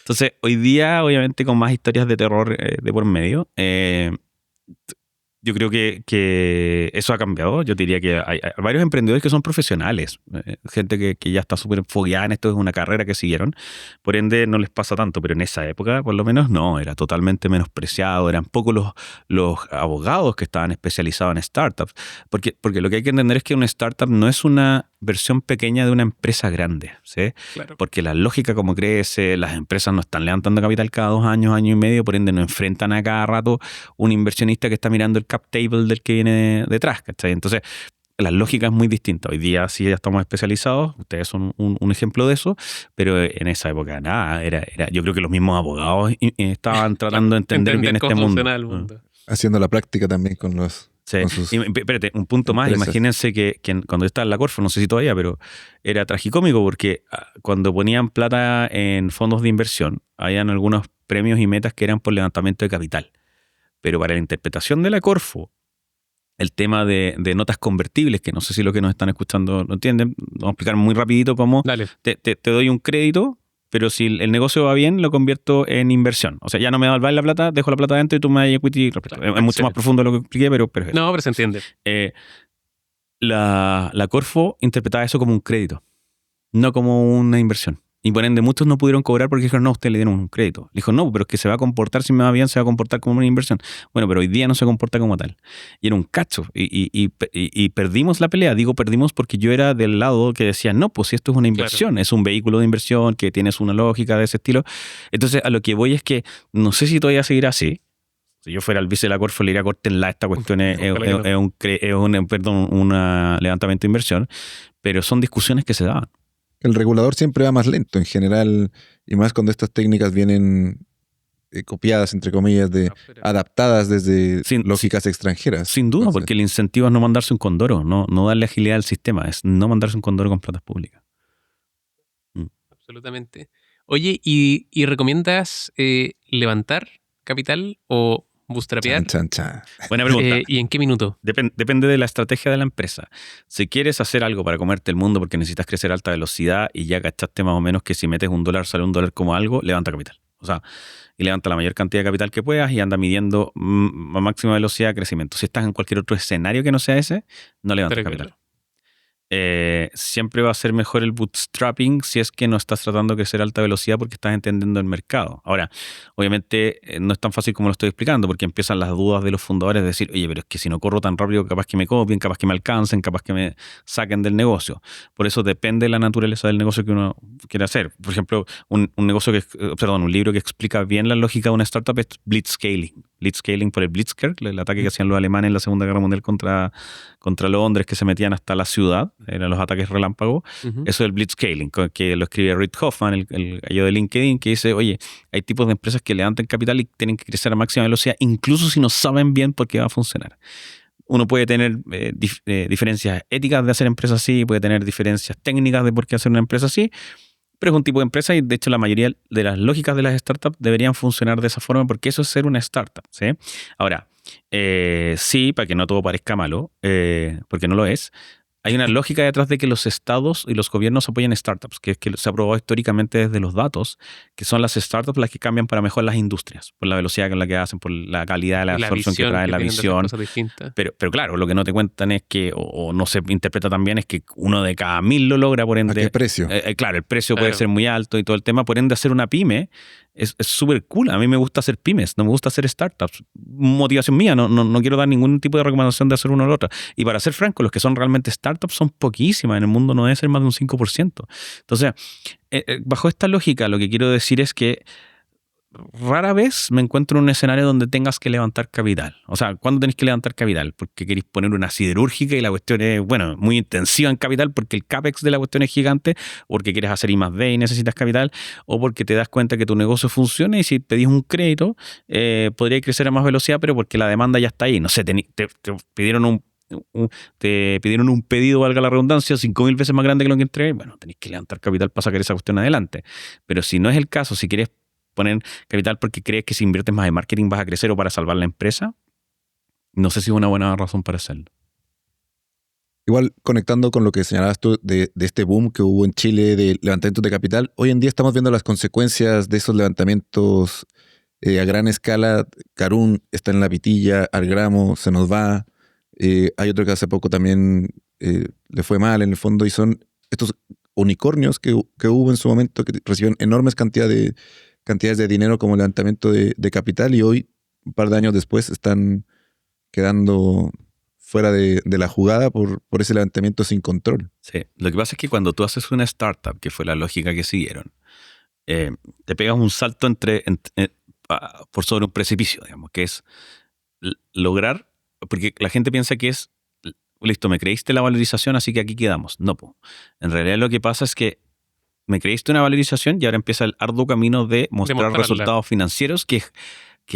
[SPEAKER 3] Entonces, hoy día, obviamente, con más historias de terror de por medio, yo creo que eso ha cambiado. Yo diría que hay varios emprendedores que son profesionales, gente que ya está súper enfogueada en esto, es una carrera que siguieron, por ende no les pasa tanto, pero en esa época, por lo menos, no, era totalmente menospreciado, eran pocos los abogados que estaban especializados en startups, porque lo que hay que entender es que una startup no es una versión pequeña de una empresa grande, ¿sí? Claro. Porque la lógica como crece, las empresas no están levantando capital cada 2 años, año y medio, por ende no enfrentan a cada rato un inversionista que está mirando el cap table del que viene detrás, ¿cachai? Entonces, la lógica es muy distinta. Hoy día sí ya estamos especializados, ustedes son un ejemplo de eso, pero en esa época nada, yo creo que los mismos abogados estaban tratando de entender bien este
[SPEAKER 1] cómo
[SPEAKER 3] mundo.
[SPEAKER 1] funciona el mundo.
[SPEAKER 2] Haciendo la práctica también con los...
[SPEAKER 3] Sí.
[SPEAKER 2] con sus
[SPEAKER 3] Espérate, un punto más.
[SPEAKER 2] empresas.
[SPEAKER 3] Imagínense que cuando yo estaba en la Corfo, no sé si todavía, pero era tragicómico porque cuando ponían plata en fondos de inversión, habían algunos premios y metas que eran por levantamiento de capital. Pero para la interpretación de la Corfo, el tema de notas convertibles, que no sé si los que nos están escuchando lo entienden, vamos a explicar muy rapidito cómo
[SPEAKER 1] Dale.
[SPEAKER 3] te doy un crédito, pero si el negocio va bien, lo convierto en inversión. O sea, ya no me devolváis la plata, dejo la plata adentro y tú me das equity.
[SPEAKER 1] Claro,
[SPEAKER 3] es mucho más profundo de lo que expliqué, pero es eso.
[SPEAKER 1] No, pero se entiende.
[SPEAKER 3] La Corfo interpretaba eso como un crédito, no como una inversión. Y por ende, muchos no pudieron cobrar porque dijeron, no, ustedes le dieron un crédito. Le dijo, no, pero es que se va a comportar, si me va bien, se va a comportar como una inversión. Bueno, pero hoy día no se comporta como tal. Y era un cacho. Y perdimos la pelea. Digo perdimos porque yo era del lado que decía, no, pues si esto es una inversión, claro, es un vehículo de inversión que tienes una lógica de ese estilo. Entonces, a lo que voy es que no sé si todavía seguirá así. Si yo fuera el vice de la Corfo, le diría córtenla, esta cuestión es un levantamiento de inversión, pero son discusiones que se daban.
[SPEAKER 2] El regulador siempre va más lento en general, y más cuando estas técnicas vienen copiadas, entre comillas, adaptadas desde lógicas extranjeras.
[SPEAKER 3] Sin duda, porque el incentivo es no mandarse un condoro, no darle agilidad al sistema, es no mandarse un condoro con platas públicas.
[SPEAKER 1] Absolutamente. Oye, ¿y recomiendas levantar capital o bootstrapear?
[SPEAKER 3] Buena pregunta.
[SPEAKER 1] ¿Y en qué minuto?
[SPEAKER 3] Depende de la estrategia de la empresa. Si quieres hacer algo para comerte el mundo porque necesitas crecer a alta velocidad y ya cachaste más o menos que si metes $1 sale $1 como algo, levanta capital. O sea, y levanta la mayor cantidad de capital que puedas y anda midiendo a máxima velocidad de crecimiento. Si estás en cualquier otro escenario que no sea ese, no levantas capital. Siempre va a ser mejor el bootstrapping si es que no estás tratando de crecer a alta velocidad porque estás entendiendo el mercado. Ahora, obviamente no es tan fácil como lo estoy explicando porque empiezan las dudas de los fundadores de decir, oye, pero es que si no corro tan rápido capaz que me copien, capaz que me alcancen, capaz que me saquen del negocio. Por eso depende de la naturaleza del negocio que uno quiere hacer. Por ejemplo, un libro que explica bien la lógica de una startup es Blitzscaling. Blitzscaling por el Blitzkrieg, el ataque que hacían los alemanes en la Segunda Guerra Mundial contra Londres, que se metían hasta la ciudad, eran los ataques relámpago. Eso es el Blitzscaling, que lo escribe Reid Hoffman, el gallo de LinkedIn, que dice, oye, hay tipos de empresas que levantan capital y tienen que crecer a máxima velocidad, incluso si no saben bien por qué va a funcionar. Uno puede tener diferencias éticas de hacer empresas así, puede tener diferencias técnicas de por qué hacer una empresa así, pero es un tipo de empresa y de hecho la mayoría de las lógicas de las startups deberían funcionar de esa forma porque eso es ser una startup, ¿sí? Ahora, sí, para que no todo parezca malo, porque no lo es, hay una lógica detrás de que los estados y los gobiernos apoyan startups, que es que se ha probado históricamente desde los datos, que son las startups las que cambian para mejorar las industrias, por la velocidad con la que hacen, por la calidad de la absorción que trae, la visión. Pero claro, lo que no te cuentan es que, o no se interpreta tan bien, es que uno de cada 1000 lo logra, por ende.
[SPEAKER 2] ¿A qué precio?
[SPEAKER 3] Claro, el precio puede ser muy alto y todo el tema, por ende hacer una pyme es súper cool. A mí me gusta hacer pymes, no me gusta hacer startups. Motivación mía, no quiero dar ningún tipo de recomendación de hacer uno o lo otro. Y para ser franco, los que son realmente startups son poquísimas. En el mundo no debe ser más de un 5%. Entonces, bajo esta lógica, lo que quiero decir es que rara vez me encuentro en un escenario donde tengas que levantar capital. O sea, ¿cuándo tenés que levantar capital? Porque queréis poner una siderúrgica y la cuestión es, muy intensiva en capital porque el CAPEX de la cuestión es gigante, porque quieres hacer I+D y necesitas capital, o porque te das cuenta que tu negocio funciona y si pedís un crédito, podría crecer a más velocidad, pero porque la demanda ya está ahí. No sé, te pidieron un pedido, valga la redundancia, 5.000 veces más grande que lo que entregué. Bueno, tenéis que levantar capital para sacar esa cuestión adelante. Pero si no es el caso, si quieres poner capital porque crees que si inviertes más en marketing vas a crecer o para salvar la empresa, no sé si es una buena razón para hacerlo.
[SPEAKER 2] Igual, conectando con lo que señalabas tú de este boom que hubo en Chile de levantamientos de capital, hoy en día estamos viendo las consecuencias de esos levantamientos a gran escala. Carún está en la pitilla, Algramo se nos va. Hay otro que hace poco también le fue mal en el fondo y son estos unicornios que hubo en su momento que reciben enormes cantidades de dinero como levantamiento de capital y hoy, un par de años después, están quedando fuera de la jugada por ese levantamiento sin control.
[SPEAKER 3] Sí, lo que pasa es que cuando tú haces una startup, que fue la lógica que siguieron, te pegas un salto por sobre un precipicio, digamos, que es lograr, porque la gente piensa que es listo, me creíste la valorización, así que aquí quedamos. No, po. En realidad lo que pasa es que me creíste una valorización y ahora empieza el arduo camino de mostrar resultados financieros que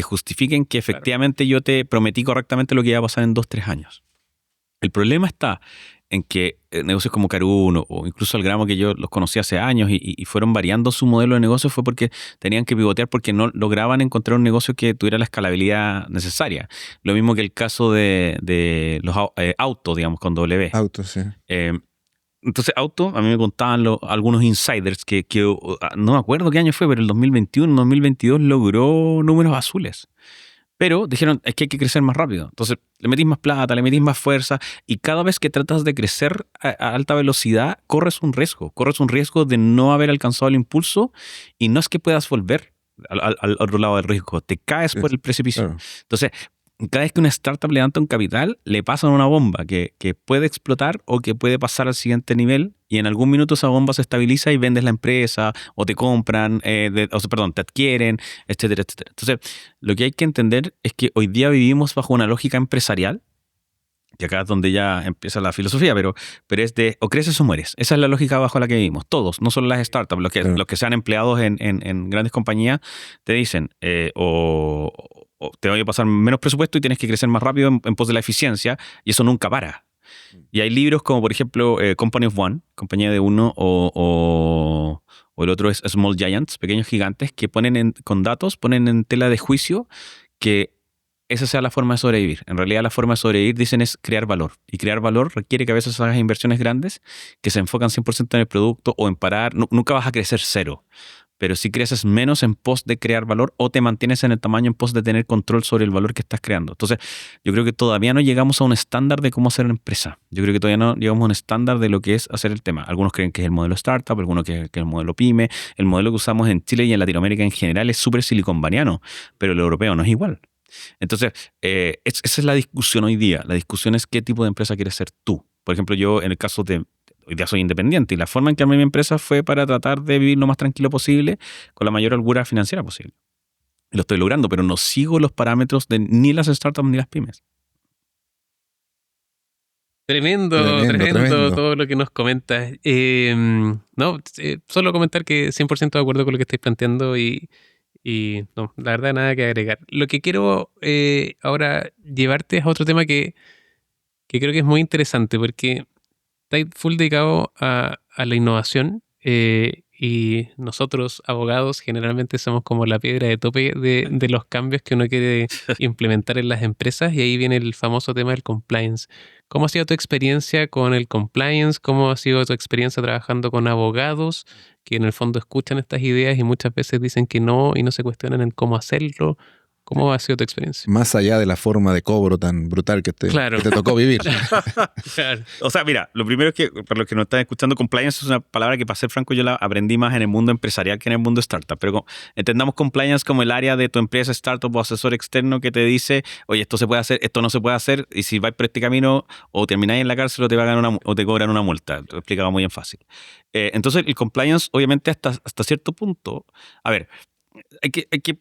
[SPEAKER 3] justifiquen que efectivamente yo te prometí correctamente lo que iba a pasar en 2-3 años. El problema está en que negocios como Caruno o incluso Algramo, que yo los conocí hace años y fueron variando su modelo de negocio, fue porque tenían que pivotear porque no lograban encontrar un negocio que tuviera la escalabilidad necesaria. Lo mismo que el caso de los autos, digamos, con W.
[SPEAKER 2] Autos, sí.
[SPEAKER 3] Entonces, a mí me contaban algunos insiders que no me acuerdo qué año fue, pero el 2021, 2022 logró números azules. Pero dijeron, es que hay que crecer más rápido. Entonces, le metís más plata, le metís más fuerza, y cada vez que tratas de crecer a alta velocidad, corres un riesgo. Corres un riesgo de no haber alcanzado el impulso, y no es que puedas volver al otro lado del riesgo. Te caes por el precipicio.
[SPEAKER 2] Claro.
[SPEAKER 3] Entonces, cada vez que una startup levanta un capital, le pasan una bomba que puede explotar o que puede pasar al siguiente nivel, y en algún minuto esa bomba se estabiliza y vendes la empresa o te compran, te adquieren, etcétera, etcétera. Entonces, lo que hay que entender es que hoy día vivimos bajo una lógica empresarial, que acá es donde ya empieza la filosofía, pero es de o creces o mueres. Esa es la lógica bajo la que vivimos. Todos, no solo las startups, los que sean empleados en grandes compañías, te dicen o te voy a pasar menos presupuesto y tienes que crecer más rápido en pos de la eficiencia, y eso nunca para. Y hay libros como, por ejemplo, Company of One, Compañía de Uno, o el otro es Small Giants, Pequeños Gigantes, que con datos ponen en tela de juicio que esa sea la forma de sobrevivir. En realidad la forma de sobrevivir, dicen, es crear valor. Y crear valor requiere que a veces hagas inversiones grandes que se enfocan 100% en el producto o en parar. Nunca vas a crecer cero, pero si creces menos en pos de crear valor o te mantienes en el tamaño en pos de tener control sobre el valor que estás creando. Entonces, yo creo que todavía no llegamos a un estándar de cómo hacer una empresa. Yo creo que todavía no llegamos a un estándar de lo que es hacer el tema. Algunos creen que es el modelo startup, algunos que es el modelo pyme. El modelo que usamos en Chile y en Latinoamérica en general es súper siliconvaniano, pero el europeo no es igual. Entonces, esa es la discusión hoy día. La discusión es qué tipo de empresa quieres ser tú. Por ejemplo, yo en el caso de... Hoy día soy independiente y la forma en que armé mi empresa fue para tratar de vivir lo más tranquilo posible con la mayor holgura financiera posible. Y lo estoy logrando, pero no sigo los parámetros de ni las startups ni las pymes.
[SPEAKER 1] Tremendo todo lo que nos comentas. Solo comentar que 100% de acuerdo con lo que estáis planteando y no, la verdad nada que agregar. Lo que quiero ahora llevarte es a otro tema que creo que es muy interesante porque estáis full dedicado a la innovación y nosotros, abogados, generalmente somos como la piedra de tope de los cambios que uno quiere implementar en las empresas, y ahí viene el famoso tema del compliance. ¿Cómo ha sido tu experiencia con el compliance? ¿Cómo ha sido tu experiencia trabajando con abogados que en el fondo escuchan estas ideas y muchas veces dicen que no y no se cuestionan en cómo hacerlo? ¿Cómo ha sido tu experiencia?
[SPEAKER 2] Más allá de la forma de cobro tan brutal que te tocó vivir.
[SPEAKER 3] Claro. O sea, mira, lo primero es que, para los que nos están escuchando, compliance es una palabra que, para ser franco, yo la aprendí más en el mundo empresarial que en el mundo startup. Pero entendamos compliance como el área de tu empresa, startup o asesor externo que te dice, oye, esto se puede hacer, esto no se puede hacer, y si vais por este camino o termináis en la cárcel o te cobran una multa. Lo explicaba muy bien fácil. Entonces, el compliance, obviamente, hasta cierto punto, a ver, hay que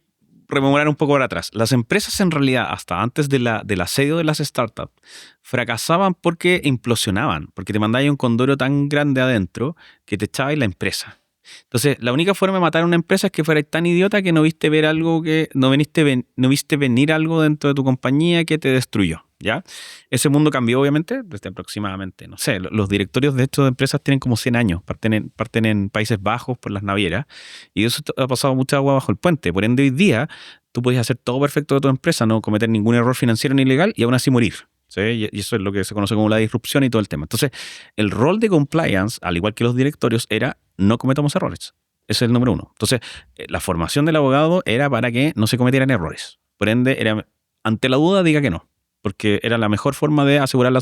[SPEAKER 3] rememorar un poco para atrás. Las empresas, en realidad, hasta antes del asedio de las startups, fracasaban porque implosionaban, porque te mandabas un condoro tan grande adentro que te echabas la empresa. Entonces, la única forma de matar a una empresa es que fueras tan idiota que no viste ver algo que no viste venir algo dentro de tu compañía que te destruyó, ¿ya? Ese mundo cambió, obviamente, desde aproximadamente, no sé, los directorios de estas empresas tienen como 100 años, parten en Países Bajos por las navieras, y eso ha pasado mucha agua bajo el puente. Por ende, hoy día tú puedes hacer todo perfecto de tu empresa, no cometer ningún error financiero ni legal y aún así morir, ¿sí? Y eso es lo que se conoce como la disrupción y todo el tema. Entonces, el rol de compliance, al igual que los directorios, era no cometamos errores. Ese es el número uno. Entonces, la formación del abogado era para que no se cometieran errores. Por ende, era, ante la duda, diga que no, porque era la mejor forma de asegurar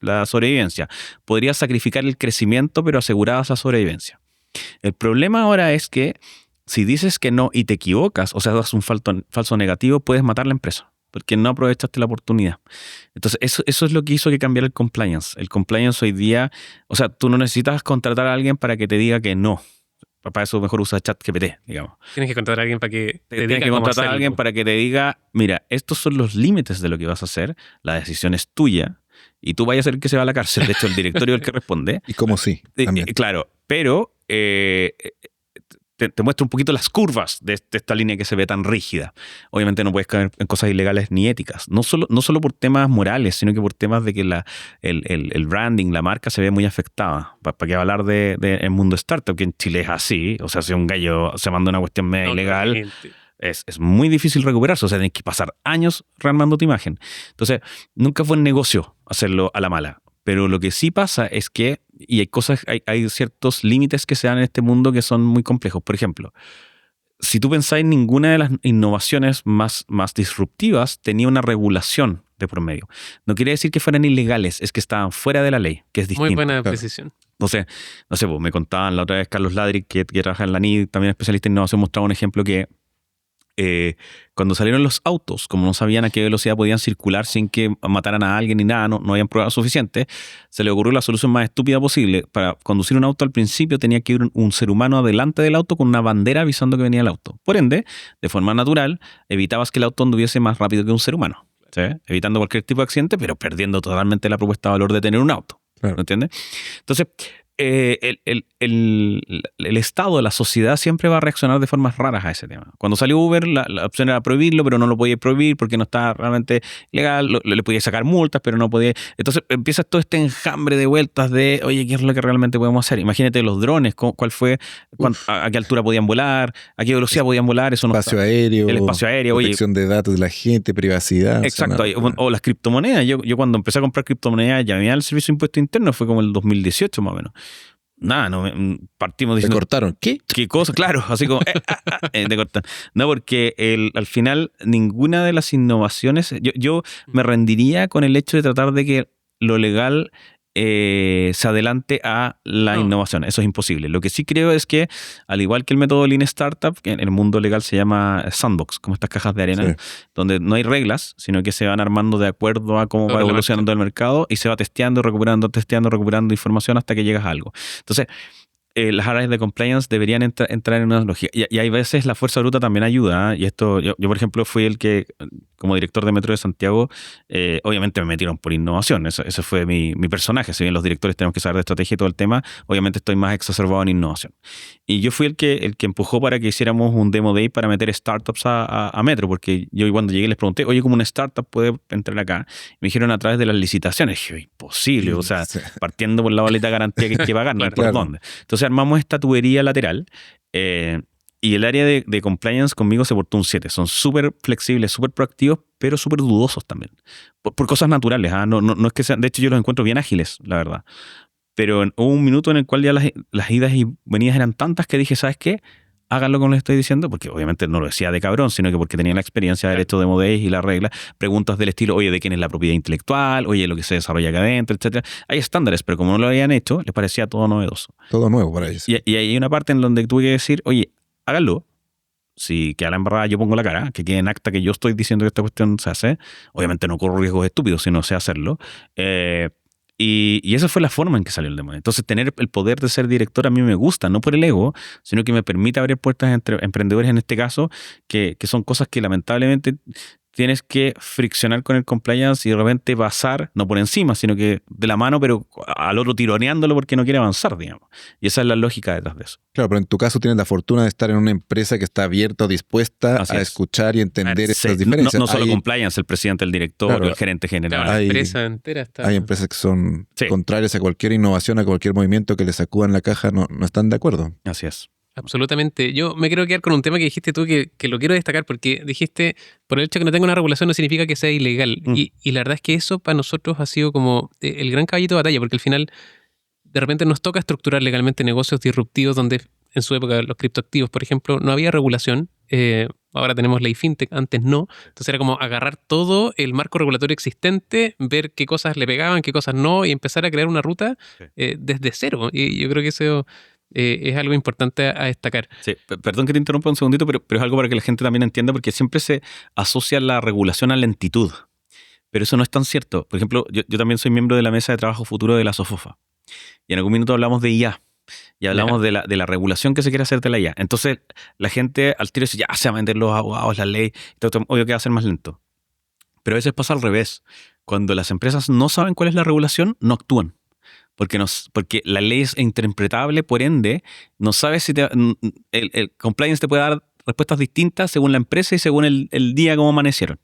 [SPEAKER 3] la sobrevivencia. Podrías sacrificar el crecimiento, pero asegurabas la sobrevivencia. El problema ahora es que si dices que no y te equivocas, o sea, das un falso negativo, puedes matar la empresa, porque no aprovechaste la oportunidad. Entonces, eso es lo que hizo que cambiara el compliance. El compliance hoy día, o sea, tú no necesitas contratar a alguien para que te diga que no. Para eso mejor usa ChatGPT, digamos.
[SPEAKER 1] Tienes que contratar a alguien para que te diga
[SPEAKER 3] Tienes que contratar a alguien para que te diga, mira, estos son los límites de lo que vas a hacer, la decisión es tuya, y tú vayas a ser el que se va a la cárcel. De hecho, el directorio es el que responde.
[SPEAKER 2] Y como sí, también.
[SPEAKER 3] Claro, pero te muestra un poquito las curvas de esta línea que se ve tan rígida. Obviamente no puedes caer en cosas ilegales ni éticas. No solo por temas morales, sino que por temas de que el branding, la marca se ve muy afectada. ¿Para qué hablar del mundo startup? Que en Chile es así. O sea, si un gallo se manda una cuestión media ilegal, es muy difícil recuperarse. O sea, tienes que pasar años rearmando tu imagen. Entonces, nunca fue un negocio hacerlo a la mala. Pero lo que sí pasa es que, y hay ciertos límites que se dan en este mundo que son muy complejos. Por ejemplo, si tú pensáis, ninguna de las innovaciones más disruptivas tenía una regulación de por medio. No quiere decir que fueran ilegales, es que estaban fuera de la ley, que es distinto.
[SPEAKER 1] Muy buena precisión.
[SPEAKER 3] Entonces, no sé, pues, me contaban la otra vez Carlos Ladri, que trabaja en la NID, también especialista en innovación, mostraba un ejemplo que cuando salieron los autos, como no sabían a qué velocidad podían circular sin que mataran a alguien ni nada, no habían pruebas suficientes, se le ocurrió la solución más estúpida posible. Para conducir un auto al principio tenía que ir un ser humano adelante del auto con una bandera avisando que venía el auto. Por ende, de forma natural, evitabas que el auto anduviese más rápido que un ser humano, ¿sí? Evitando cualquier tipo de accidente, pero perdiendo totalmente la propuesta de valor de tener un auto. Claro. ¿Me entiendes? Entonces, el Estado, la sociedad siempre va a reaccionar de formas raras a ese tema. Cuando salió Uber, la opción era prohibirlo, pero no lo podía prohibir porque no estaba realmente legal. Le podía sacar multas, pero no podía. Entonces empieza todo este enjambre de vueltas de, oye, ¿qué es lo que realmente podemos hacer? Imagínate los drones, cuál fue, a qué altura podían volar, a qué velocidad podían volar. Eso
[SPEAKER 2] espacio aéreo,
[SPEAKER 3] el espacio aéreo,
[SPEAKER 2] protección de datos de la gente, privacidad.
[SPEAKER 3] Exacto. O las criptomonedas. Yo cuando empecé a comprar criptomonedas, llamé al Servicio de Impuesto Interno, fue como el 2018 más o menos. Nada, no, partimos diciendo...
[SPEAKER 2] ¿Te cortaron? ¿Qué
[SPEAKER 3] cosa? Claro, así como... te cortan. No, porque al final ninguna de las innovaciones... Yo me rendiría con el hecho de tratar de que lo legal se adelante a la innovación. Eso es imposible. Lo que sí creo es que, al igual que el método Lean Startup, que en el mundo legal se llama sandbox, como estas cajas de arena, donde no hay reglas, sino que se van armando de acuerdo a cómo va evolucionando el mercado y se va testeando, recuperando información hasta que llegas a algo. Entonces, las áreas de compliance deberían entrar en una lógica. Y hay veces la fuerza bruta también ayuda. Y esto, yo, por ejemplo, fui el que, como director de Metro de Santiago, obviamente me metieron por innovación. Ese fue mi personaje. Si bien los directores tenemos que saber de estrategia y todo el tema, obviamente estoy más exacerbado en innovación. Y yo fui el que empujó para que hiciéramos un demo day para meter startups a Metro, porque yo cuando llegué les pregunté, oye, ¿cómo una startup puede entrar acá? Y me dijeron a través de las licitaciones. Y yo, imposible. O sea, partiendo por la boleta de garantía que hay que pagar, no hay por dónde. Entonces armamos esta tubería lateral y el área de compliance conmigo se portó un 7. Son súper flexibles, súper proactivos, pero súper dudosos también. Por cosas naturales. No es que sean, de hecho yo los encuentro bien ágiles, la verdad. Pero hubo un minuto en el cual ya las idas y venidas eran tantas que dije, ¿sabes qué? Háganlo como les estoy diciendo, porque obviamente no lo decía de cabrón, sino que porque tenía la experiencia del hecho de Demo Days y las reglas, preguntas del estilo, oye, ¿de quién es la propiedad intelectual? Oye, lo que se desarrolla acá adentro, etcétera. Hay estándares, pero como no lo habían hecho, les parecía todo novedoso.
[SPEAKER 2] Todo nuevo para ellos.
[SPEAKER 3] Y hay una parte en donde tuve que decir, oye, háganlo. Si queda la embarrada, yo pongo la cara, que quede en acta que yo estoy diciendo que esta cuestión se hace. Obviamente no corro riesgos estúpidos, sino sé hacerlo. Y esa fue la forma en que salió el demo. Entonces, tener el poder de ser director a mí me gusta, no por el ego, sino que me permite abrir puertas entre emprendedores, en este caso, que son cosas que lamentablemente tienes que friccionar con el compliance y de repente pasar, no por encima, sino que de la mano, pero al otro tironeándolo porque no quiere avanzar, digamos. Y esa es la lógica detrás de eso.
[SPEAKER 2] Claro, pero en tu caso tienes la fortuna de estar en una empresa que está abierta o dispuesta a escuchar y entender estas diferencias.
[SPEAKER 3] No solo compliance, el presidente, el director, claro, el gerente general.
[SPEAKER 1] La empresa entera está...
[SPEAKER 2] Hay empresas que son contrarias a cualquier innovación, a cualquier movimiento que les sacudan la caja, no están de acuerdo.
[SPEAKER 3] Así es.
[SPEAKER 1] Absolutamente. Yo me quiero quedar con un tema que dijiste tú que lo quiero destacar porque dijiste, por el hecho de que no tenga una regulación no significa que sea ilegal. Y la verdad es que eso para nosotros ha sido como el gran caballito de batalla, porque al final de repente nos toca estructurar legalmente negocios disruptivos donde en su época los criptoactivos, por ejemplo, no había regulación. Ahora tenemos ley fintech, antes no. Entonces era como agarrar todo el marco regulatorio existente, ver qué cosas le pegaban, qué cosas no, y empezar a crear una ruta desde cero. Y yo creo que eso... es algo importante a destacar.
[SPEAKER 3] Sí, perdón que te interrumpa un segundito, pero es algo para que la gente también entienda, porque siempre se asocia la regulación a lentitud. Pero eso no es tan cierto. Por ejemplo, yo también soy miembro de la mesa de trabajo futuro de la SOFOFA. Y en algún minuto hablamos de IA. Y hablamos de la regulación que se quiere hacer de la IA. Entonces, la gente al tiro dice, ya se van a vender los abogados, la ley. Obvio que va a ser más lento. Pero a veces pasa al revés. cuando las empresas no saben cuál es la regulación, no actúan. Porque la ley es interpretable, por ende, no sabes si el compliance te puede dar respuestas distintas según la empresa y según el día como amanecieron.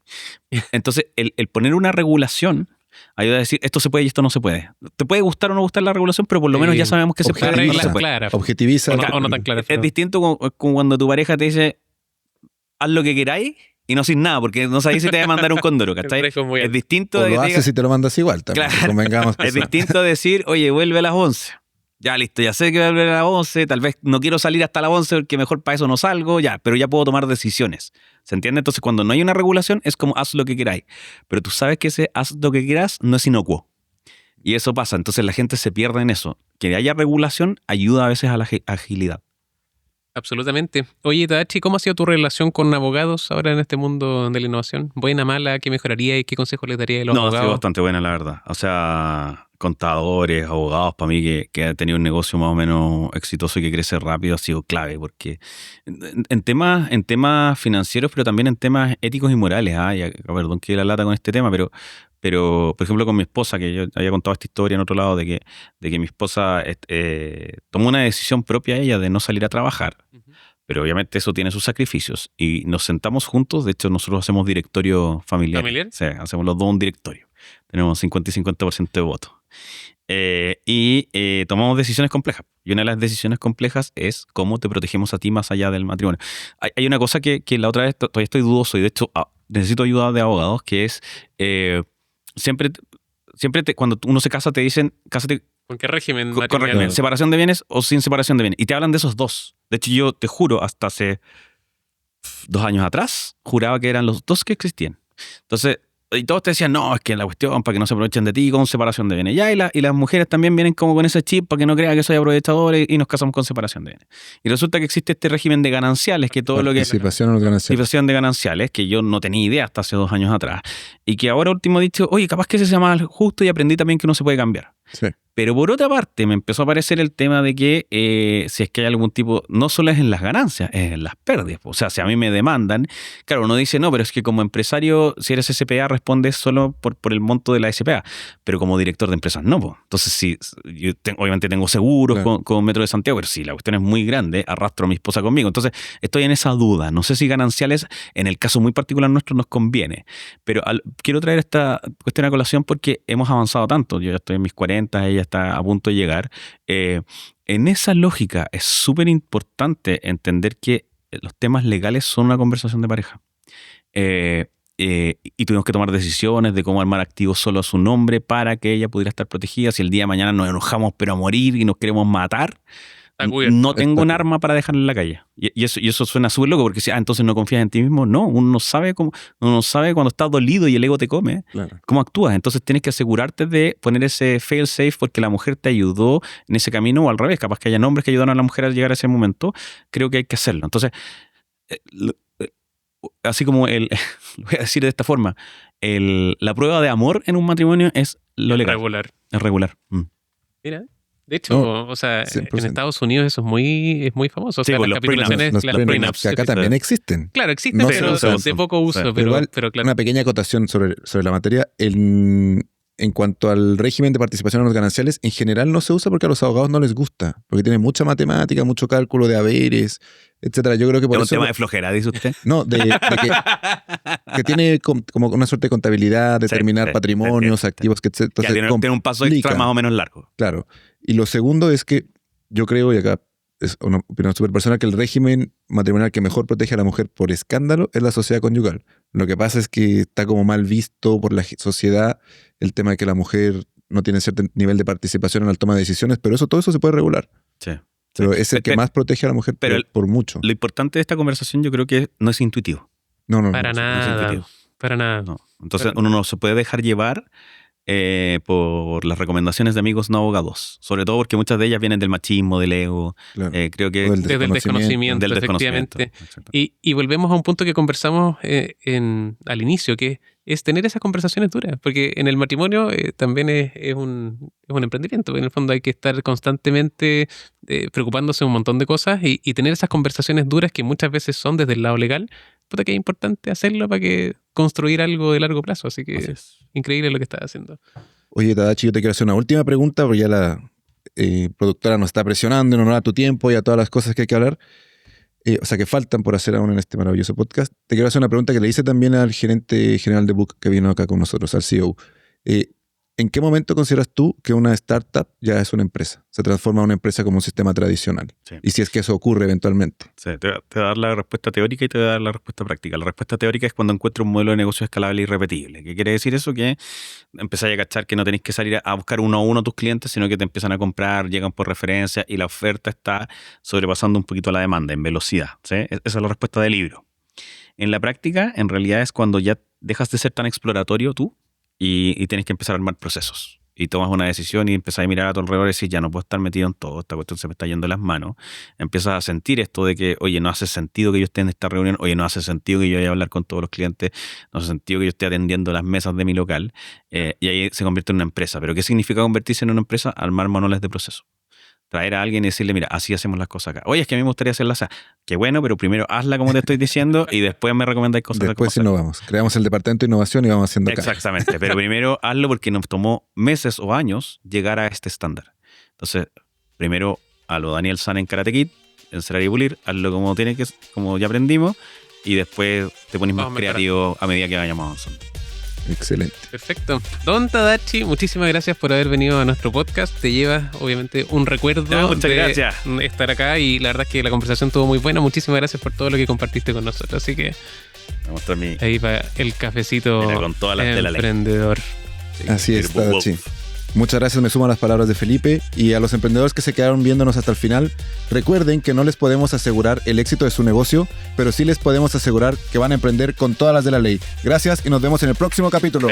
[SPEAKER 3] Entonces, el poner una regulación ayuda a decir esto se puede y esto no se puede. Te puede gustar o no gustar la regulación, pero por lo menos ya sabemos que se puede.
[SPEAKER 1] Reglas claras.
[SPEAKER 2] Objetiviza.
[SPEAKER 1] O no tan claras.
[SPEAKER 3] Es distinto como cuando tu pareja te dice haz lo que queráis y no haces nada, porque no sabéis si te va a mandar un cóndoro, ¿cachai? Es distinto
[SPEAKER 2] o lo haces si te lo mandas igual también.
[SPEAKER 3] Claro.
[SPEAKER 2] Convengamos
[SPEAKER 3] es distinto decir, oye, vuelve a las 11. Ya listo, ya sé que voy a volver a las 11, tal vez no quiero salir hasta las 11 porque mejor para eso no salgo, ya, pero ya puedo tomar decisiones. ¿Se entiende? Entonces, cuando no hay una regulación, es como haz lo que queráis. Pero tú sabes que ese haz lo que quieras no es inocuo. Y eso pasa. Entonces, la gente se pierde en eso. Que haya regulación ayuda a veces a la agilidad.
[SPEAKER 1] Absolutamente. Oye, Tadashi, ¿cómo ha sido tu relación con abogados ahora en este mundo de la innovación? ¿Buena, mala? ¿Qué mejoraría y qué consejos les daría a los abogados?
[SPEAKER 3] No, ha sido bastante buena, la verdad. O sea, contadores, abogados, para mí que ha tenido un negocio más o menos exitoso y que crece rápido ha sido clave, porque en temas financieros, pero también en temas éticos y morales. Perdón que la lata con este tema, pero por ejemplo con mi esposa, que yo había contado esta historia en otro lado, de que mi esposa tomó una decisión propia ella de no salir a trabajar. Pero obviamente eso tiene sus sacrificios. Y nos sentamos juntos. De hecho, nosotros hacemos directorio familiar.
[SPEAKER 1] ¿Familiar?
[SPEAKER 3] Sí, hacemos los dos un directorio. Tenemos 50 y 50% de votos. Tomamos decisiones complejas. Y una de las decisiones complejas es cómo te protegemos a ti más allá del matrimonio. Hay una cosa que la otra vez todavía estoy dudoso y de hecho necesito ayuda de abogados, que es siempre cuando uno se casa te dicen, cásate.
[SPEAKER 1] ¿Con qué régimen?
[SPEAKER 3] Correcto. ¿Separación de bienes o sin separación de bienes? Y te hablan de esos dos. De hecho, yo te juro, hasta hace 2 años atrás, juraba que eran los dos que existían. Entonces, y todos te decían, no, es que la cuestión, para que no se aprovechen de ti, con separación de bienes. Ya, y las mujeres también vienen como con ese chip para que no crea que soy aprovechador y nos casamos con separación de bienes. Y resulta que existe este régimen de gananciales, que todo lo que...
[SPEAKER 2] Participación en los gananciales.
[SPEAKER 3] Participación de gananciales, que yo no tenía idea hasta hace 2 años atrás. Y que ahora último he dicho, oye, capaz que ese se llama justo, y aprendí también que no se puede cambiar.
[SPEAKER 2] Sí.
[SPEAKER 3] Pero por otra parte me empezó a aparecer el tema de que si es que hay algún tipo, no solo es en las ganancias, es en las pérdidas. O sea, si a mí me demandan, claro, uno dice, no, pero es que como empresario, si eres SPA, respondes solo por el monto de la SPA, pero como director de empresas no. Po. Entonces, si yo obviamente tengo seguros, claro, con Metro de Santiago, pero si la cuestión es muy grande, arrastro a mi esposa conmigo. Entonces, estoy en esa duda. No sé si gananciales, en el caso muy particular nuestro, nos conviene. Pero quiero traer esta cuestión a colación porque hemos avanzado tanto. Yo ya estoy en mis 40, ella está a punto de llegar. En esa lógica es súper importante entender que los temas legales son una conversación de pareja. Y tuvimos que tomar decisiones de cómo armar activos solo a su nombre para que ella pudiera estar protegida. Si el día de mañana nos enojamos pero a morir y nos queremos matar, no tengo un arma para dejarla en la calle. Y eso suena súper loco porque si entonces no confías en ti mismo. No, uno no sabe cuando estás dolido y el ego te come, claro, cómo actúas. Entonces tienes que asegurarte de poner ese fail safe porque la mujer te ayudó en ese camino, o al revés, capaz que haya hombres que ayudaron a la mujer a llegar a ese momento. Creo que hay que hacerlo. Entonces, así como lo voy a decir de esta forma, la prueba de amor en un matrimonio es lo legal. Es regular.
[SPEAKER 1] Mira. De hecho, o sea, 100%. En Estados Unidos eso es muy famoso. O sea, las capitulaciones, las prenups.
[SPEAKER 2] Que acá también existen.
[SPEAKER 1] Claro, existen, no pero de poco uso. Pero
[SPEAKER 2] igual,
[SPEAKER 1] claro.
[SPEAKER 2] Una pequeña acotación sobre la materia. En cuanto al régimen de participación en los gananciales, en general no se usa porque a los abogados no les gusta. Porque tiene mucha matemática, mucho cálculo de haberes, etcétera. Yo creo que por eso...
[SPEAKER 3] ¿Es un tema de flojera, dice usted?
[SPEAKER 2] No, que tiene como una suerte de contabilidad, determinar patrimonios, activos, etcétera. Entonces,
[SPEAKER 3] tiene un paso extra más o menos largo.
[SPEAKER 2] Claro. Y lo segundo es que yo creo, y acá es una opinión súper personal, que el régimen matrimonial que mejor protege a la mujer por escándalo es la sociedad conyugal. Lo que pasa es que está como mal visto por la sociedad el tema de que la mujer no tiene cierto nivel de participación en la toma de decisiones, pero todo eso se puede regular.
[SPEAKER 3] Sí.
[SPEAKER 2] Pero es el que más protege a la mujer por mucho.
[SPEAKER 3] Lo importante de esta conversación yo creo que no es intuitivo.
[SPEAKER 2] No.
[SPEAKER 1] Para nada.
[SPEAKER 3] No. Entonces uno no se puede dejar llevar por las recomendaciones de amigos no abogados, sobre todo porque muchas de ellas vienen del machismo, del ego,
[SPEAKER 2] claro,
[SPEAKER 1] creo que desde el desconocimiento, efectivamente. Y volvemos a un punto que conversamos al inicio, que es tener esas conversaciones duras, porque en el matrimonio también es un emprendimiento. En el fondo hay que estar constantemente preocupándose de un montón de cosas y tener esas conversaciones duras que muchas veces son desde el lado legal, puta que es importante hacerlo para que construir algo de largo plazo. Así que es increíble lo que estás haciendo.
[SPEAKER 2] Oye, Tadashi, yo te quiero hacer una última pregunta, porque ya la productora nos está presionando en honor a tu tiempo y a todas las cosas que hay que hablar. O sea, que faltan por hacer aún en este maravilloso podcast. Te quiero hacer una pregunta que le hice también al gerente general de Book que vino acá con nosotros, al CEO. ¿En qué momento consideras tú que una startup ya es una empresa? Se transforma en una empresa como un sistema tradicional. Sí. Y si es que eso ocurre eventualmente.
[SPEAKER 3] Sí, te voy a dar la respuesta teórica y te voy a dar la respuesta práctica. La respuesta teórica es cuando encuentro un modelo de negocio escalable y repetible. ¿Qué quiere decir eso? Que empezáis a cachar que no tenéis que salir a buscar uno a uno a tus clientes, sino que te empiezan a comprar, llegan por referencia y la oferta está sobrepasando un poquito la demanda en velocidad. ¿Sí? Esa es la respuesta del libro. En la práctica, en realidad es cuando ya dejas de ser tan exploratorio tú y tienes que empezar a armar procesos. Y tomas una decisión y empiezas a mirar a tu alrededor y decir, ya no puedo estar metido en todo, esta cuestión se me está yendo de las manos. Empiezas a sentir esto de que, oye, no hace sentido que yo esté en esta reunión, oye, no hace sentido que yo vaya a hablar con todos los clientes, no hace sentido que yo esté atendiendo las mesas de mi local, y ahí se convierte en una empresa. ¿Pero qué significa convertirse en una empresa? Armar manuales de proceso. Traer a alguien y decirle, mira, así hacemos las cosas acá. Oye, es que a mí me gustaría hacerlas así. Qué bueno, pero primero hazla como te estoy diciendo y después me recomendáis cosas.
[SPEAKER 2] Después innovamos. Creamos el departamento de innovación y vamos haciendo acá.
[SPEAKER 3] Exactamente, pero primero hazlo porque nos tomó meses o años llegar a este estándar. Entonces, primero a lo Daniel San en Karate Kid, encerrar y pulir, hazlo como tiene que, como ya aprendimos, y después te pones más creativo a medida que vayamos avanzando.
[SPEAKER 2] Excelente.
[SPEAKER 1] Perfecto. Don Tadashi, muchísimas gracias por haber venido a nuestro podcast. Te llevas, obviamente, un recuerdo
[SPEAKER 3] muchas gracias.
[SPEAKER 1] Estar acá y la verdad es que la conversación estuvo muy buena. Muchísimas gracias por todo lo que compartiste con nosotros. Así que ahí va el cafecito
[SPEAKER 3] con todas las
[SPEAKER 1] emprendedor.
[SPEAKER 3] Sí,
[SPEAKER 2] así es, Tadashi. Muchas gracias, me sumo a las palabras de Felipe, y a los emprendedores que se quedaron viéndonos hasta el final, recuerden que no les podemos asegurar el éxito de su negocio, pero sí les podemos asegurar que van a emprender con todas las de la ley. Gracias y nos vemos en el próximo capítulo.